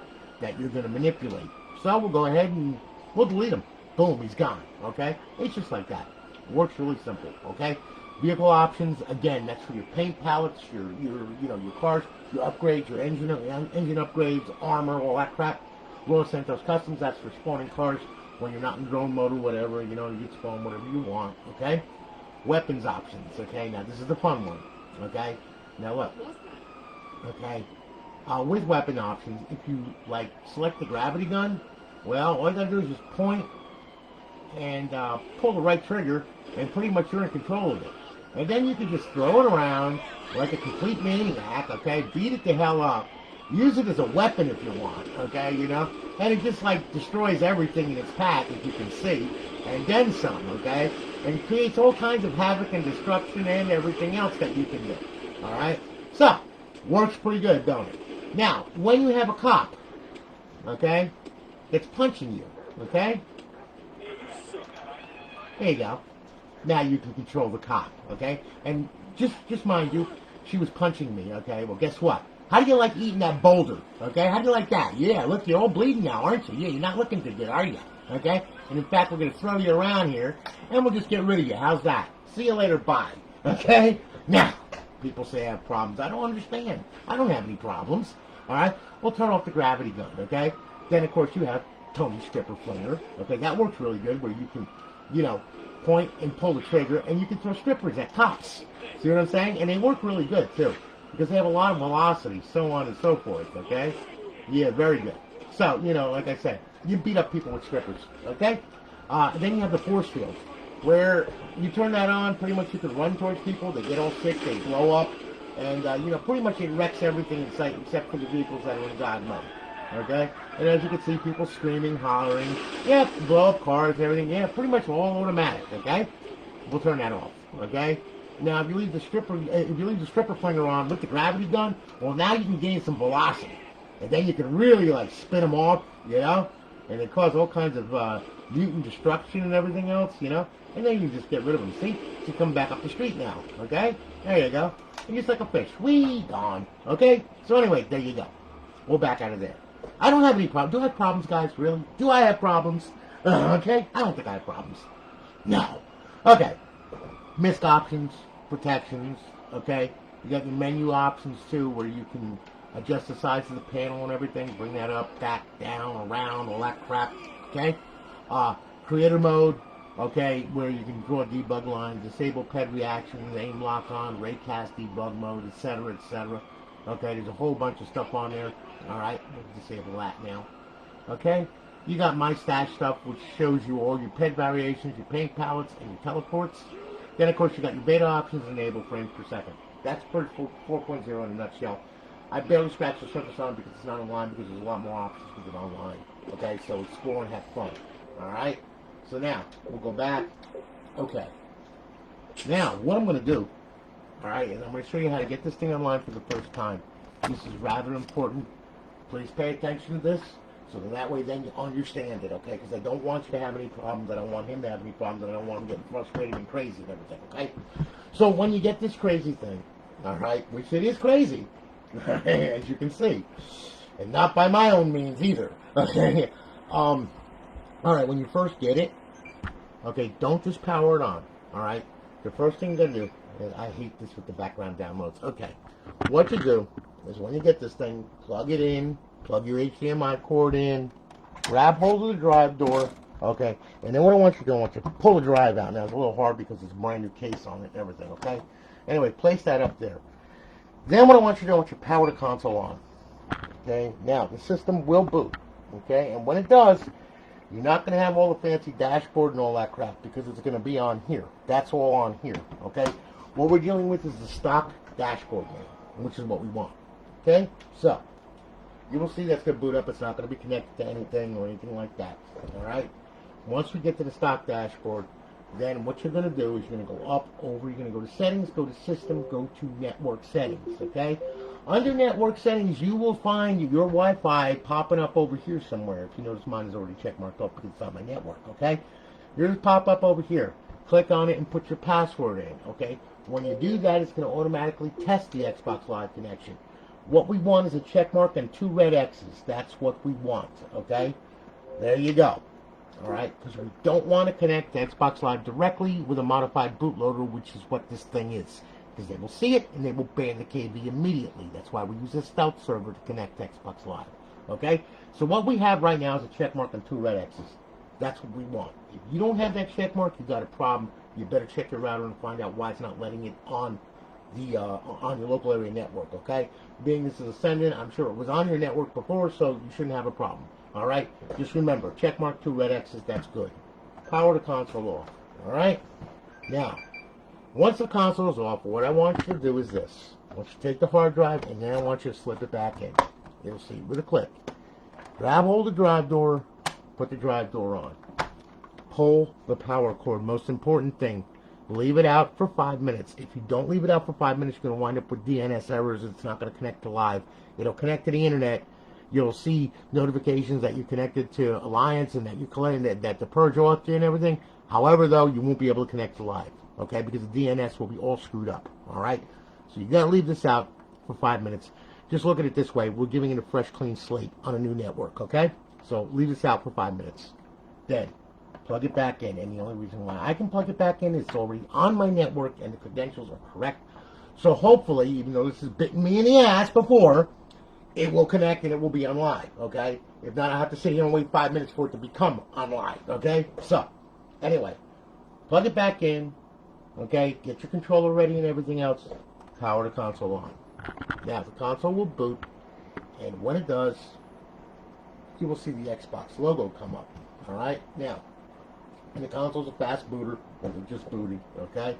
that you're going to manipulate. So we'll go ahead and we'll delete him. Boom, he's gone. Okay? It's just like that. It works really simple. Okay? Vehicle options, again, that's for your paint palettes, your cars, your upgrades, your engine upgrades, armor, all that crap. Los Santos Customs, that's for spawning cars when you're not in drone mode or whatever. You know, you can spawn whatever you want. Okay? Weapons options. Okay? Now this is the fun one. Okay? Now look. Okay? With weapon options, if you like select the gravity gun, well, all you gotta do is just point and pull the right trigger, and pretty much you're in control of it. And then you can just throw it around like a complete maniac, okay? Beat it the hell up. Use it as a weapon if you want, okay, you know? And it just like destroys everything in its path, as you can see, and then some, okay? And it creates all kinds of havoc and destruction and everything else that you can do, alright? So, works pretty good, don't it? Now, when you have a cop, okay, that's punching you, okay? There you go. Now you can control the cop, okay? And just mind you, she was punching me, okay? Well, guess what? How do you like eating that boulder, okay? How do you like that? Yeah, look, you're all bleeding now, aren't you? Yeah, you're not looking too good, are you? Okay? And in fact, we're going to throw you around here, and we'll just get rid of you. How's that? See you later, bye. Okay? Now, people say I have problems. I don't understand. I don't have any problems. Alright? We'll turn off the gravity gun, okay? Then, of course, you have Tony Stripper Flanger. Okay? That works really good where you can, you know, point and pull the trigger, and you can throw strippers at cops. See what I'm saying? And they work really good, too, because they have a lot of velocity, so on and so forth, okay? Yeah, very good. So, you know, like I said, you beat up people with strippers, okay? Then you have the force field, where you turn that on, pretty much you can run towards people, they get all sick, they blow up, and, you know, pretty much it wrecks everything in sight except for the vehicles that are in God mode, okay? And as you can see, people screaming, hollering, yeah, blow up cars and everything, yeah, pretty much all automatic, okay? We'll turn that off, okay? Now, if you leave the stripper flinger on with the gravity gun, well, now you can gain some velocity. And then you can really, like, spin them off, you know? And they cause all kinds of mutant destruction and everything else, you know? And then you just get rid of them. See? You come back up the street now, okay? There you go. And just like a fish. Whee! Gone. Okay? So anyway, there you go. We're back out of there. I don't have any problems. Do I have problems, guys? Really? Do I have problems? Okay? I don't think I have problems. No. Okay. Missed options, protections, okay? You got your menu options, too, where you can adjust the size of the panel and everything, bring that up, back, down, around, all that crap, okay? Creator mode, okay, where you can draw debug lines, disable ped reactions, aim lock on, raycast debug mode, etc., etc. Okay, there's a whole bunch of stuff on there. Alright, we'll disable that now. Okay, you got my stash stuff, which shows you all your ped variations, your paint palettes, and your teleports. Then, of course, you got your beta options enabled frames per second. That's Purge 4.0 in a nutshell. I barely scratched the surface on because it's not online, because there's a lot more options with it online. Okay, so explore and have fun. Alright? So now, we'll go back. Okay. Now, what I'm going to do, alright, is I'm going to show you how to get this thing online for the first time. This is rather important. Please pay attention to this, so that way then you understand it, okay? Because I don't want you to have any problems. I don't want him to have any problems. I don't want him getting frustrated and crazy and everything, okay? So when you get this crazy thing, alright, which it is crazy, as you can see, and not by my own means either, okay? Alright, when you first get it, okay, don't just power it on, alright? The first thing you're going to do, and I hate this with the background downloads, okay, what you do is when you get this thing, plug it in, plug your HDMI cord in, grab hold of the drive door, okay, and then what I want you to do, I want you to pull the drive out. Now, it's a little hard because it's a brand new case on it and everything, okay? Anyway, place that up there. Then what I want you to do, I want you to power the console on, okay? Now, the system will boot, okay? And when it does, you're not going to have all the fancy dashboard and all that crap because it's going to be on here. That's all on here, okay? What we're dealing with is the stock dashboard now, which is what we want, okay? So, you will see that's going to boot up. It's not going to be connected to anything or anything like that, alright? Once we get to the stock dashboard, then what you're going to do is you're going to go up, over, you're going to go to settings, go to system, go to network settings, okay? Under network settings, you will find your Wi-Fi popping up over here somewhere. If you notice, mine is already check marked up because it's on my network, okay? Yours pop up over here. Click on it and put your password in, okay? When you do that, it's going to automatically test the Xbox Live connection. What we want is a check mark and 2 red X's. That's what we want, okay? There you go. Alright, because we don't want to connect to Xbox Live directly with a modified bootloader, which is what this thing is. Because they will see it and they will ban the KV immediately. That's why we use a stealth server to connect to Xbox Live. Okay? So what we have right now is a check mark and 2 red X's. That's what we want. If you don't have that check mark, you got a problem. You better check your router and find out why it's not letting it on the on your local area network. Okay? Being this is Ascendant, I'm sure it was on your network before, so you shouldn't have a problem. Alright? Just remember, check mark 2 red X's, that's good. Power the console off. Alright? Now, once the console is off, what I want you to do is this. I want you to take the hard drive, and then I want you to slip it back in. You'll see with a click. Grab hold of the drive door, put the drive door on. Pull the power cord. Most important thing, leave it out for 5 minutes. If you don't leave it out for 5 minutes, you're going to wind up with DNS errors. It's not going to connect to live. It'll connect to the internet. You'll see notifications that you're connected to Alliance and that you're collecting that the Purge auth and everything. However, though, you won't be able to connect to live. Okay, because the DNS will be all screwed up. Alright? So you got to leave this out for 5 minutes. Just look at it this way. We're giving it a fresh, clean slate on a new network. Okay? So leave this out for 5 minutes. Then, plug it back in. And the only reason why I can plug it back in is it's already on my network and the credentials are correct. So hopefully, even though this has bitten me in the ass before, it will connect and it will be on live. Okay? If not, I have to sit here and wait 5 minutes for it to become on live. Okay? So, anyway. plug it back in, okay, get your controller ready and everything else, power the console on. Now, the console will boot, and when it does, you will see the Xbox logo come up, alright? Now, and the console's a fast booter, because it just booted, okay?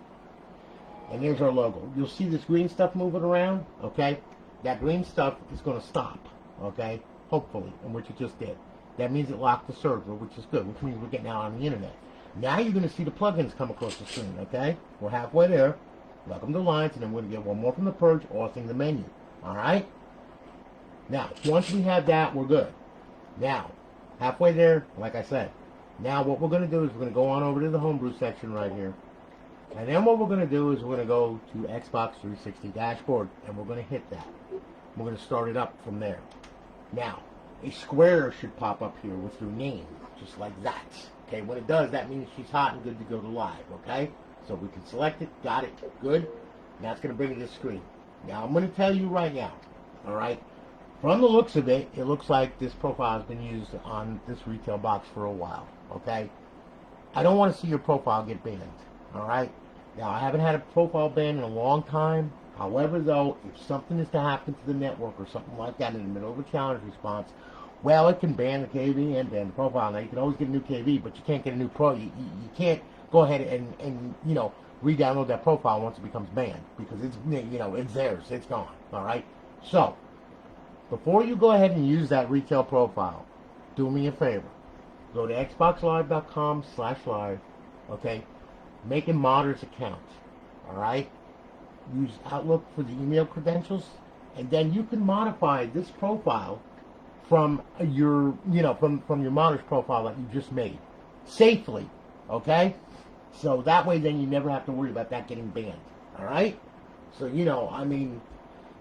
And there's our logo. You'll see this green stuff moving around, okay? That green stuff is going to stop, okay? Hopefully, and which it just did. That means it locked the server, which is good, which means we're getting out on the internet. Now you're going to see the plugins come across the screen, okay? We're halfway there. Welcome to Lines, and then we're going to get one more from the Purge, authoring the menu, alright? Now, once we have that, we're good. Now, halfway there, like I said, now what we're going to do is we're going to go on over to the homebrew section right here. And then what we're going to do is we're going to go to Xbox 360 dashboard, and we're going to hit that. We're going to start it up from there. Now, a square should pop up here with your name, just like that. Okay, when it does, that means she's hot and good to go to live, okay? So we can select it, got it, good. Now it's going to bring it to the screen. Now I'm going to tell you right now, alright? From the looks of it, it looks like this profile has been used on this retail box for a while, okay? I don't want to see your profile get banned, alright? Now, I haven't had a profile ban in a long time. However, though, if something is to happen to the network or something like that in the middle of a challenge response, well, it can ban the KV and ban the profile. Now, you can always get a new KV, but you can't get a new pro. You can't go ahead and you know, re-download that profile once it becomes banned, because it's, you know, it's theirs. It's gone, all right? So, before you go ahead and use that retail profile, do me a favor. Go to xboxlive.com/live, okay? Make a modder's account, alright? Use Outlook for the email credentials, and then you can modify this profile from your, you know, from your modder's profile that you just made, safely, okay? So that way then you never have to worry about that getting banned, alright? So, you know, I mean,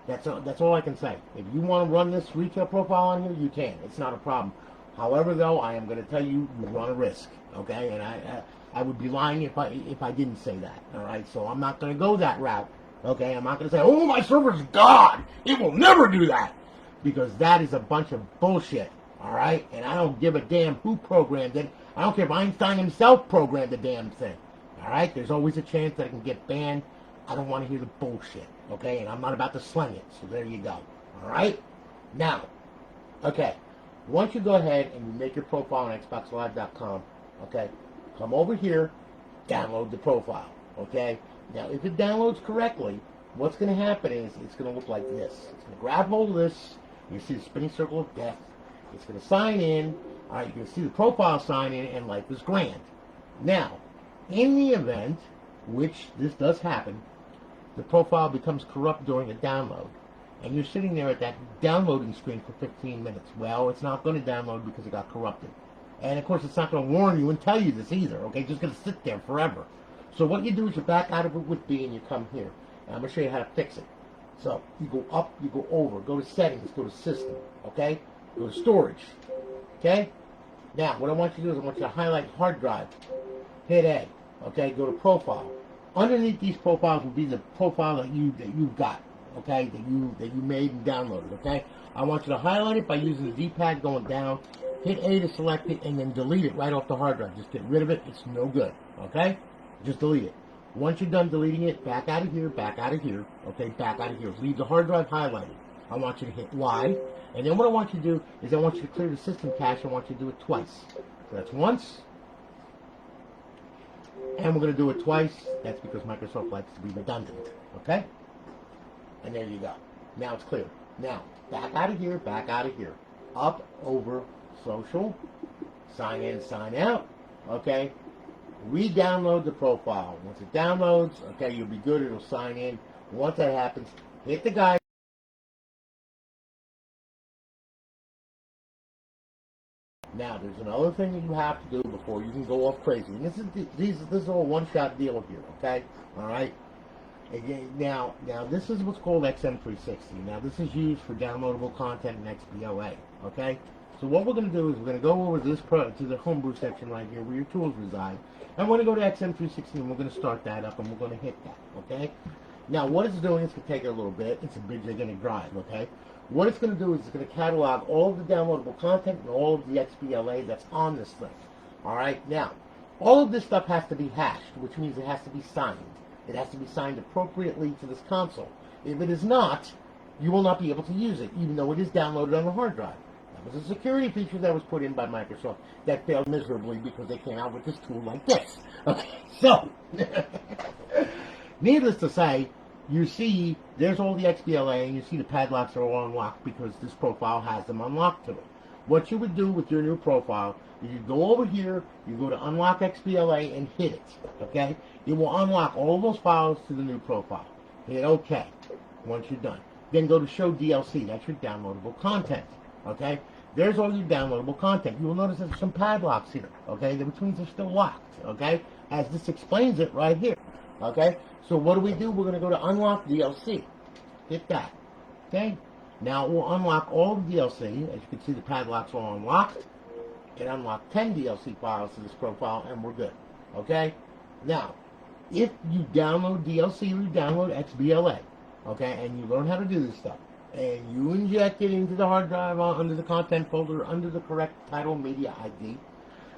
that's all I can say. If you want to run this retail profile on here, you can. It's not a problem. However, though, I am going to tell you, you run a risk, okay? And I would be lying if I didn't say that, all right? So I'm not going to go that route, okay? I'm not going to say, oh, my server's God. It will never do that, because that is a bunch of bullshit, all right? And I don't give a damn who programmed it. I don't care if Einstein himself programmed the damn thing, all right? There's always a chance that it can get banned. I don't want to hear the bullshit, okay? And I'm not about to slang it, so there you go, all right? Now, okay, once you go ahead and you make your profile on xboxlive.com, okay, come over here, download the profile, okay? Now, if it downloads correctly, what's going to happen is it's going to look like this. It's going to grab hold of this. You see the spinning circle of death. It's going to sign in. All right, you can see the profile sign in, and life is grand. Now, in the event, which this does happen, the profile becomes corrupt during a download, and you're sitting there at that downloading screen for 15 minutes. Well, it's not going to download because it got corrupted. And, of course, it's not going to warn you and tell you this either, okay? It's just going to sit there forever. So what you do is you back out of it with B and you come here. And I'm going to show you how to fix it. So you go up, you go over, go to Settings, go to System, okay? Go to Storage, okay? Now, what I want you to do is I want you to highlight Hard Drive. Hit A, okay? Go to Profile. Underneath these profiles will be the profile that you've got, okay? That you made and downloaded, okay? I want you to highlight it by using the D-pad going down. Hit A to select it, and then delete it right off the hard drive. Just get rid of it. It's no good, okay? Just delete it. Once you're done deleting it, back out of here, okay? Back out of here. Leave the hard drive highlighted. I want you to hit Y, and then what I want you to do is I want you to clear the system cache. I want you to do it twice. So that's once, and we're going to do it twice. That's because Microsoft likes to be redundant, okay? And there you go. Now it's clear. Now, back out of here, up, over, social, sign in, sign out, okay? Re-download the profile. Once it downloads, okay, you'll be good, it'll sign in. Once that happens, hit the guide. Now, there's another thing that you have to do before you can go off crazy. And this is a one-shot deal here, okay? All right? Again, now this is what's called XM360. Now, this is used for downloadable content in XBLA, okay? So what we're going to do is we're going to go over to the homebrew section right here where your tools reside. And we're going to go to XM360 and we're going to start that up and we're going to hit that, okay? Now, what it's doing, it's going to take it a little bit. It's a big, gigantic drive, okay? What it's going to do is it's going to catalog all of the downloadable content and all of the XBLA that's on this thing. All right? Now, All of this stuff has to be hashed, which means it has to be signed. It has to be signed appropriately to this console. If it is not, you will not be able to use it, even though it is downloaded on the hard drive. That was a security feature that was put in by Microsoft that failed miserably because they came out with this tool like this. Okay, so, needless to say, you see there's all the XBLA, and you see the padlocks are all unlocked because this profile has them unlocked to it. What you would do with your new profile is you go over here, you go to Unlock XBLA and hit it, okay? It will unlock all those files to the new profile. Hit OK once you're done. Then go to Show DLC. That's your downloadable content, okay? There's all your downloadable content. You will notice there's some padlocks here, okay? Which means they're still locked, okay? As this explains it right here, okay? So what do? We're going to go to Unlock DLC. Hit that, okay? Now it will unlock all the DLC. As you can see, the padlocks are unlocked. It unlocked 10 DLC files to this profile, and we're good, okay? Now, if you download DLC or you download XBLA, okay, and you learn how to do this stuff, and you inject it into the hard drive under the content folder, under the correct title media ID,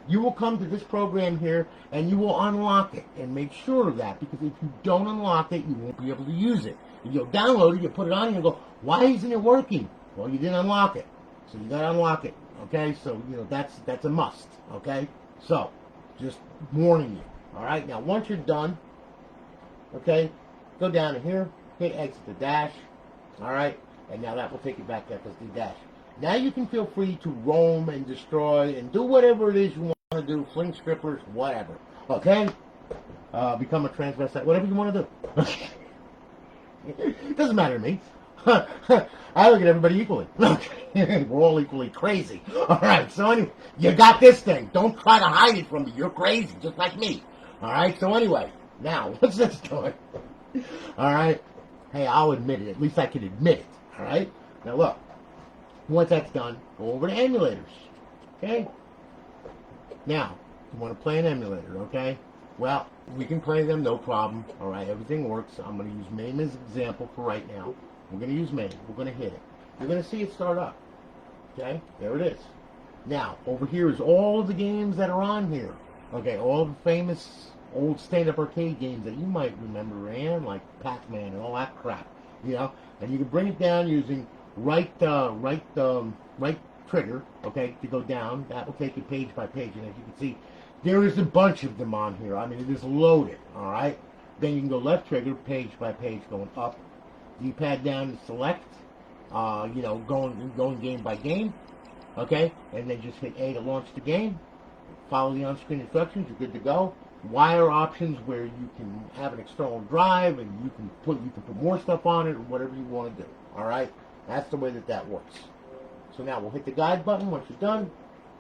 you will come to this program here, and you will unlock it, and make sure of that, because if you don't unlock it, you won't be able to use it. If you'll download it, you put it on, and you go, why isn't it working? Well, you didn't unlock it, so you got to unlock it, okay? So, you know, that's a must, okay? So, just warning you, all right? Now, once you're done, okay, go down to here, hit exit the dash, all right? And now that will take you back to FSD dash. Now you can feel free to roam and destroy and do whatever it is you want to do, fling strippers, whatever, okay? Become a transvestite, whatever you want to do. It doesn't matter to me. I look at everybody equally. We're all equally crazy. All right, so anyway, you got this thing. Don't try to hide it from me. You're crazy, just like me. All right, so anyway, now, what's this doing? All right, hey, I'll admit it. At least I can admit it. All right, now look. Once that's done, go over to emulators. Okay? Now, you want to play an emulator, okay? Well, we can play them, no problem. All right, everything works. I'm going to use MAME as an example for right now. We're going to use MAME. We're going to hit it. You're going to see it start up. Okay? There it is. Now, over here is all of the games that are on here. Okay, all the famous old stand-up arcade games that you might remember, Raeann, like Pac-Man and all that crap. You know? And you can bring it down using right trigger, okay, to go down. That will take you page by page, and as you can see, there is a bunch of them on here. I mean, it is loaded, all right? Then you can go left trigger, page by page, going up. D-pad down to select, you know, going game by game, okay? And then just hit A to launch the game. Follow the on-screen instructions, you're good to go. Wire options where you can have an external drive, and you can put more stuff on it, or whatever you want to do, all right? That's the way that works. So now we'll hit the guide button once you're done.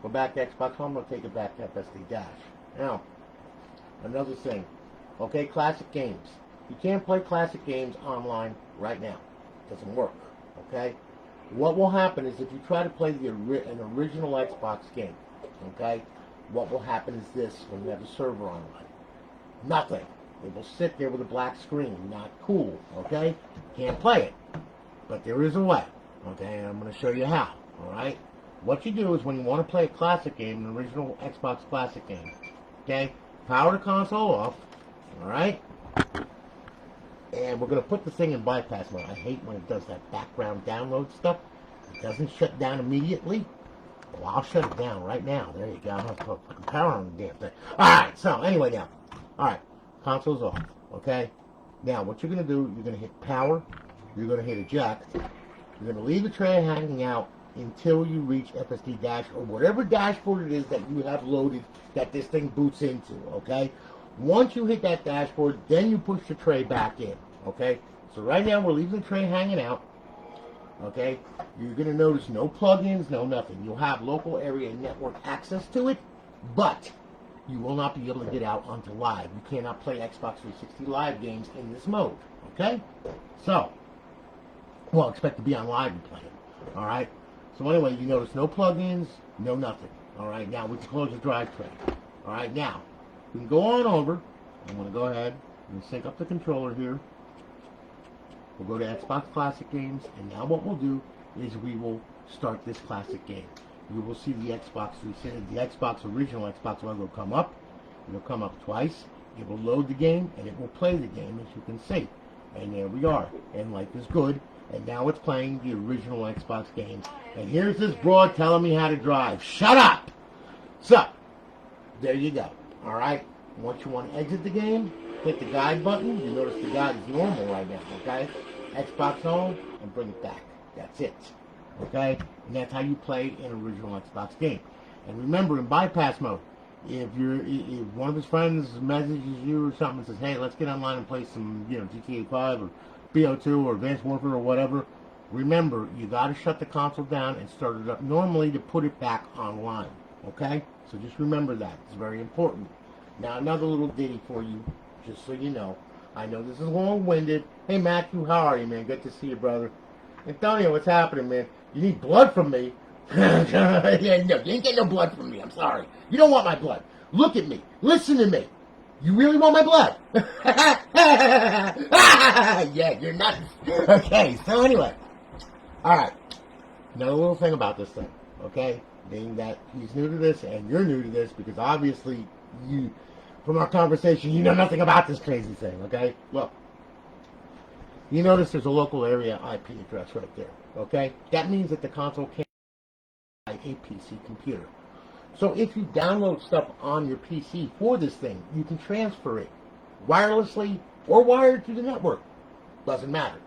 Go back to Xbox Home. We'll take it back to FSD Dash. Now, another thing. Okay, classic games. You can't play classic games online right now. It doesn't work. Okay? What will happen is if you try to play an original Xbox game, okay, what will happen is this when you have a server online. Nothing. It will sit there with a black screen. Not cool. Okay? Can't play it. But there is a way, okay, and I'm going to show you how, all right? What you do is when you want to play a classic game, an original Xbox classic game, okay, power the console off, all right? And we're going to put the thing in bypass mode. I hate when it does that background download stuff. It doesn't shut down immediately. Well, I'll shut it down right now. There you go. I'll put the power on the damn thing. All right, so anyway now. All right, console's off, okay? Now, what you're going to do, you're going to hit power. You're going to hit eject. You're going to leave the tray hanging out until you reach FSD Dash or whatever dashboard it is that you have loaded that this thing boots into, okay? Once you hit that dashboard, then you push the tray back in, okay? So right now we're leaving the tray hanging out, okay? You're going to notice no plugins, no nothing. You'll have local area network access to it, but you will not be able to get out onto live. You cannot play Xbox 360 Live games in this mode, okay? So, well, expect to be on live and play it. All right. So anyway, you notice no plugins, no nothing. All right. Now we can close the drive tray. All right. Now we can go on over. I'm going to go ahead and sync up the controller here. We'll go to Xbox Classic Games, and now what we'll do is we will start this classic game. You will see the Xbox original Xbox logo come up. It'll come up twice. It will load the game, and it will play the game, as you can see. And there we are. And life is good. And now it's playing the original Xbox games. And here's this broad telling me how to drive. Shut up! So, there you go. Alright? Once you want to exit the game, hit the guide button. You notice the guide is normal right now, okay? Xbox home, and bring it back. That's it. Okay? And that's how you play an original Xbox game. And remember, in bypass mode, if one of his friends messages you or something and says, hey, let's get online and play some, GtaV or BO2 or Advanced Warfare or whatever, remember, you got to shut the console down and start it up normally to put it back online. Okay? So just remember that. It's very important. Now, another little ditty for you, just so you know. I know this is long-winded. Hey, Matthew, how are you, man? Good to see you, brother. Antonio, what's happening, man? You need blood from me? Yeah, no, you ain't getting no blood from me. I'm sorry. You don't want my blood. Look at me. Listen to me. You really want my blood? Yeah, you're nuts. Okay, so anyway. All right. Another little thing about this thing, okay? Being that he's new to this and you're new to this, because obviously you, from our conversation, you know nothing about this crazy thing, okay? Well, you notice there's a local area IP address right there, okay? That means that the console can't buy a PC computer. So if you download stuff on your PC for this thing, you can transfer it wirelessly or wired through the network. Doesn't matter.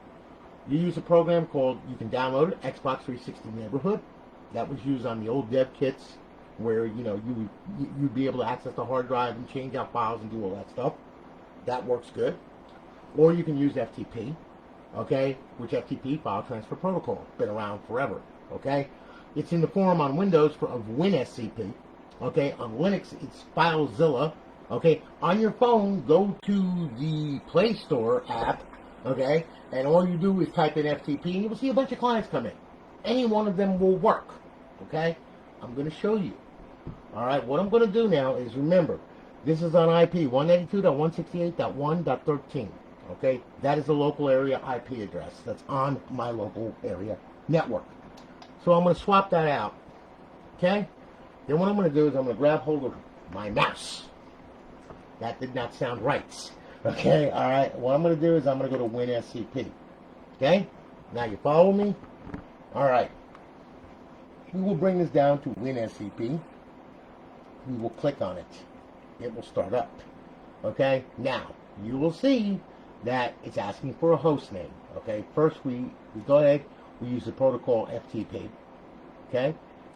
You use a program called, you can download it, Xbox 360 Neighborhood. That was used on the old dev kits where, you'd be able to access the hard drive and change out files and do all that stuff. That works good. Or you can use FTP, okay, which FTP, File Transfer Protocol, been around forever, okay? It's in the form on Windows of WinSCP, okay? On Linux, it's FileZilla, okay? On your phone, go to the Play Store app, okay? And all you do is type in FTP, and you will see a bunch of clients come in. Any one of them will work, okay? I'm going to show you. All right, what I'm going to do now is, remember, this is on IP 192.168.1.13, okay? That is the local area IP address that's on my local area network. So I'm going to swap that out, okay? Then what I'm going to do is I'm going to grab hold of my mouse. That did not sound right, okay? All right, what I'm going to do is I'm going to go to WinSCP, okay? Now you follow me? All right. We will bring this down to WinSCP. We will click on it. It will start up, okay? Now, you will see that it's asking for a host name, okay? First, we go ahead. We use the protocol FTP, okay?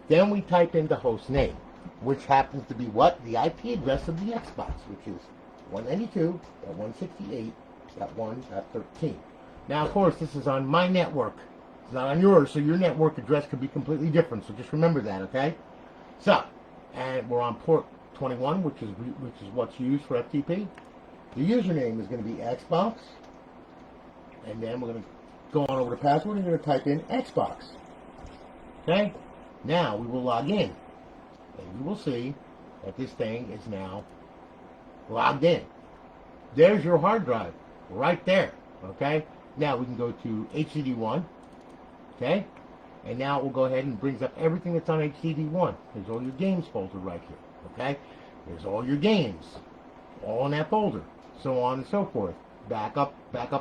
Then we type in the host name, which happens to be what? The IP address of the Xbox, which is 192.168.1.13. Now, of course, this is on my network. It's not on yours, so your network address could be completely different, so just remember that, okay? So, and we're on port 21, which is what's used for FTP. The username is going to be Xbox, and then we're going to go on over to password and we're going to type in Xbox. Okay? Now we will log in. And you will see that this thing is now logged in. There's your hard drive right there. Okay? Now we can go to HDD1. Okay? And now we'll go ahead and brings up everything that's on HDD1. There's all your games folder right here. Okay? There's all your games. All in that folder. So on and so forth. Back up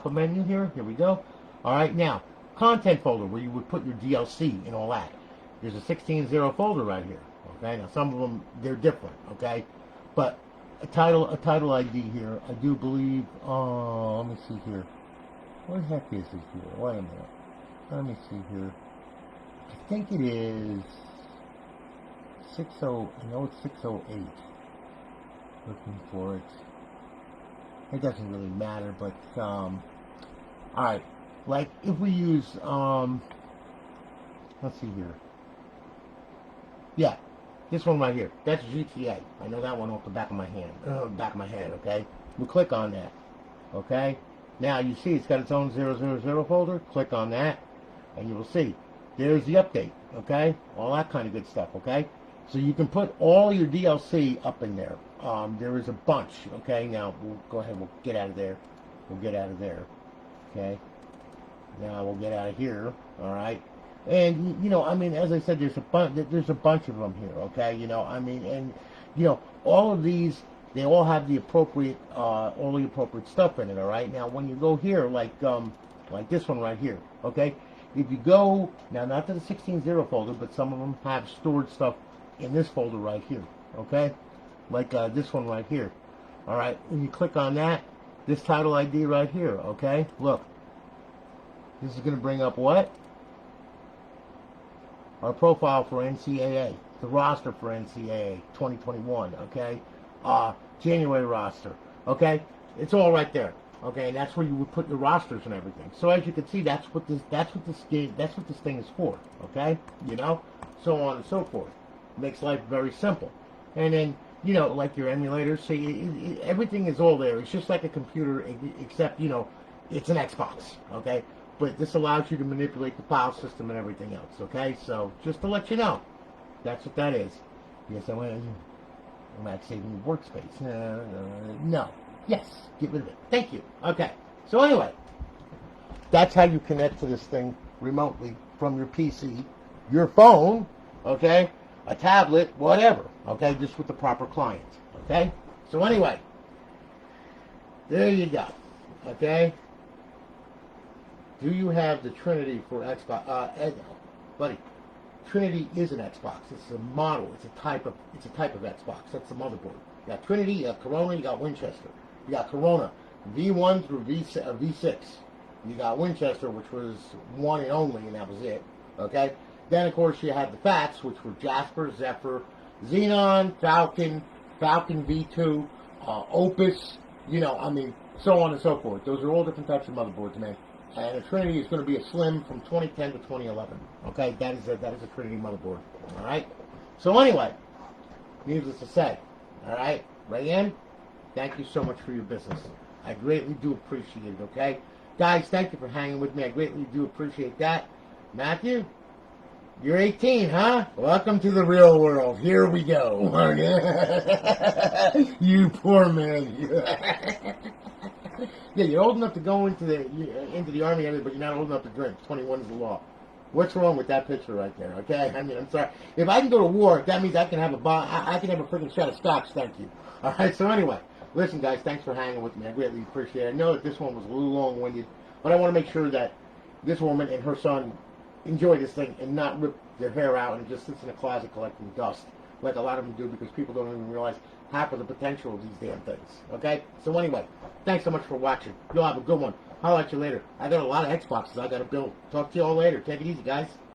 a menu here. Here we go. Alright, now, content folder where you would put your DLC and all that. There's a 16.0 folder right here. Okay, now some of them, they're different, okay? But a title ID here, I do believe, let me see here. What the heck is it here? Wait a minute. Let me see here. I think it is 60, I know it's 608. Looking for it. It doesn't really matter, but, alright. Like, if we use, let's see here. Yeah, this one right here. That's GTA. I know that one off the back of my hand. Okay? We'll click on that. Okay? Now, you see it's got its own 000 folder. Click on that, and you will see. There's the update. Okay? All that kind of good stuff. Okay? So you can put all your DLC up in there. There is a bunch. Okay? Now, we'll go ahead. We'll get out of there. Okay? Now we'll get out of here, all right? And, I mean, as I said, there's a bunch of them here, okay? And, all of these they all have the appropriate, all the appropriate stuff in it. All right. Now, when you go here, like this one right here, okay. If you go now, not to the 16.0 folder, but some of them have stored stuff in this folder right here, okay. Like this one right here. All right. When you click on that, this title ID right here, okay. Look, this is going to bring up what? Our profile for NCAA, the roster for NCAA 2021, okay? January roster, okay? It's all right there, okay? And that's where you would put your rosters and everything. So as you can see, that's what this thing is for, okay? You know, so on and so forth. Makes life very simple. And then, you know, like your emulators, see, everything is all there. It's just like a computer, except, you know, it's an Xbox, okay? But this allows you to manipulate the file system and everything else, okay? So, just to let you know, that's what that is. Yes, I'm not saving your workspace. No. Yes, get rid of it. Thank you. Okay. So anyway, that's how you connect to this thing remotely from your PC, your phone, okay, a tablet, whatever, okay, just with the proper client, okay? So anyway, there you go, okay? Do you have the Trinity for Xbox? Buddy, Trinity is an Xbox. It's a model. It's a type of Xbox. That's the motherboard. You got Trinity, you got Corona, you got Winchester. You got Corona, V1 through V6. You got Winchester, which was one and only, and that was it. Okay. Then of course you had the Fats, which were Jasper, Zephyr, Xenon, Falcon V2, Opus. You know, I mean, so on and so forth. Those are all different types of motherboards, man. And a Trinity is going to be a Slim from 2010 to 2011. Okay, that is a Trinity motherboard. All right. So anyway, needless to say, all right, Raeann, thank you so much for your business. I greatly do appreciate it. Okay, guys, thank you for hanging with me. I greatly do appreciate that. Matthew, you're 18, huh? Welcome to the real world. Here we go. You poor man. Yeah, you're old enough to go into the army, but you're not old enough to drink. 21 is the law. What's wrong with that picture right there? Okay, I mean, I'm sorry. If I can go to war, that means I can have I can have a freaking shot of scotch. Thank you. All right. So anyway, listen, guys, thanks for hanging with me. I greatly appreciate it. I know that this one was a little long-winded, but I want to make sure that this woman and her son enjoy this thing and not rip their hair out and just sits in a closet collecting dust like a lot of them do, because people don't even realize half of the potential of these damn things. Okay? So anyway, thanks so much for watching. You'll have a good one. I'll at you later. I got a lot of Xboxes I got to build. Talk to you all later. Take it easy, guys.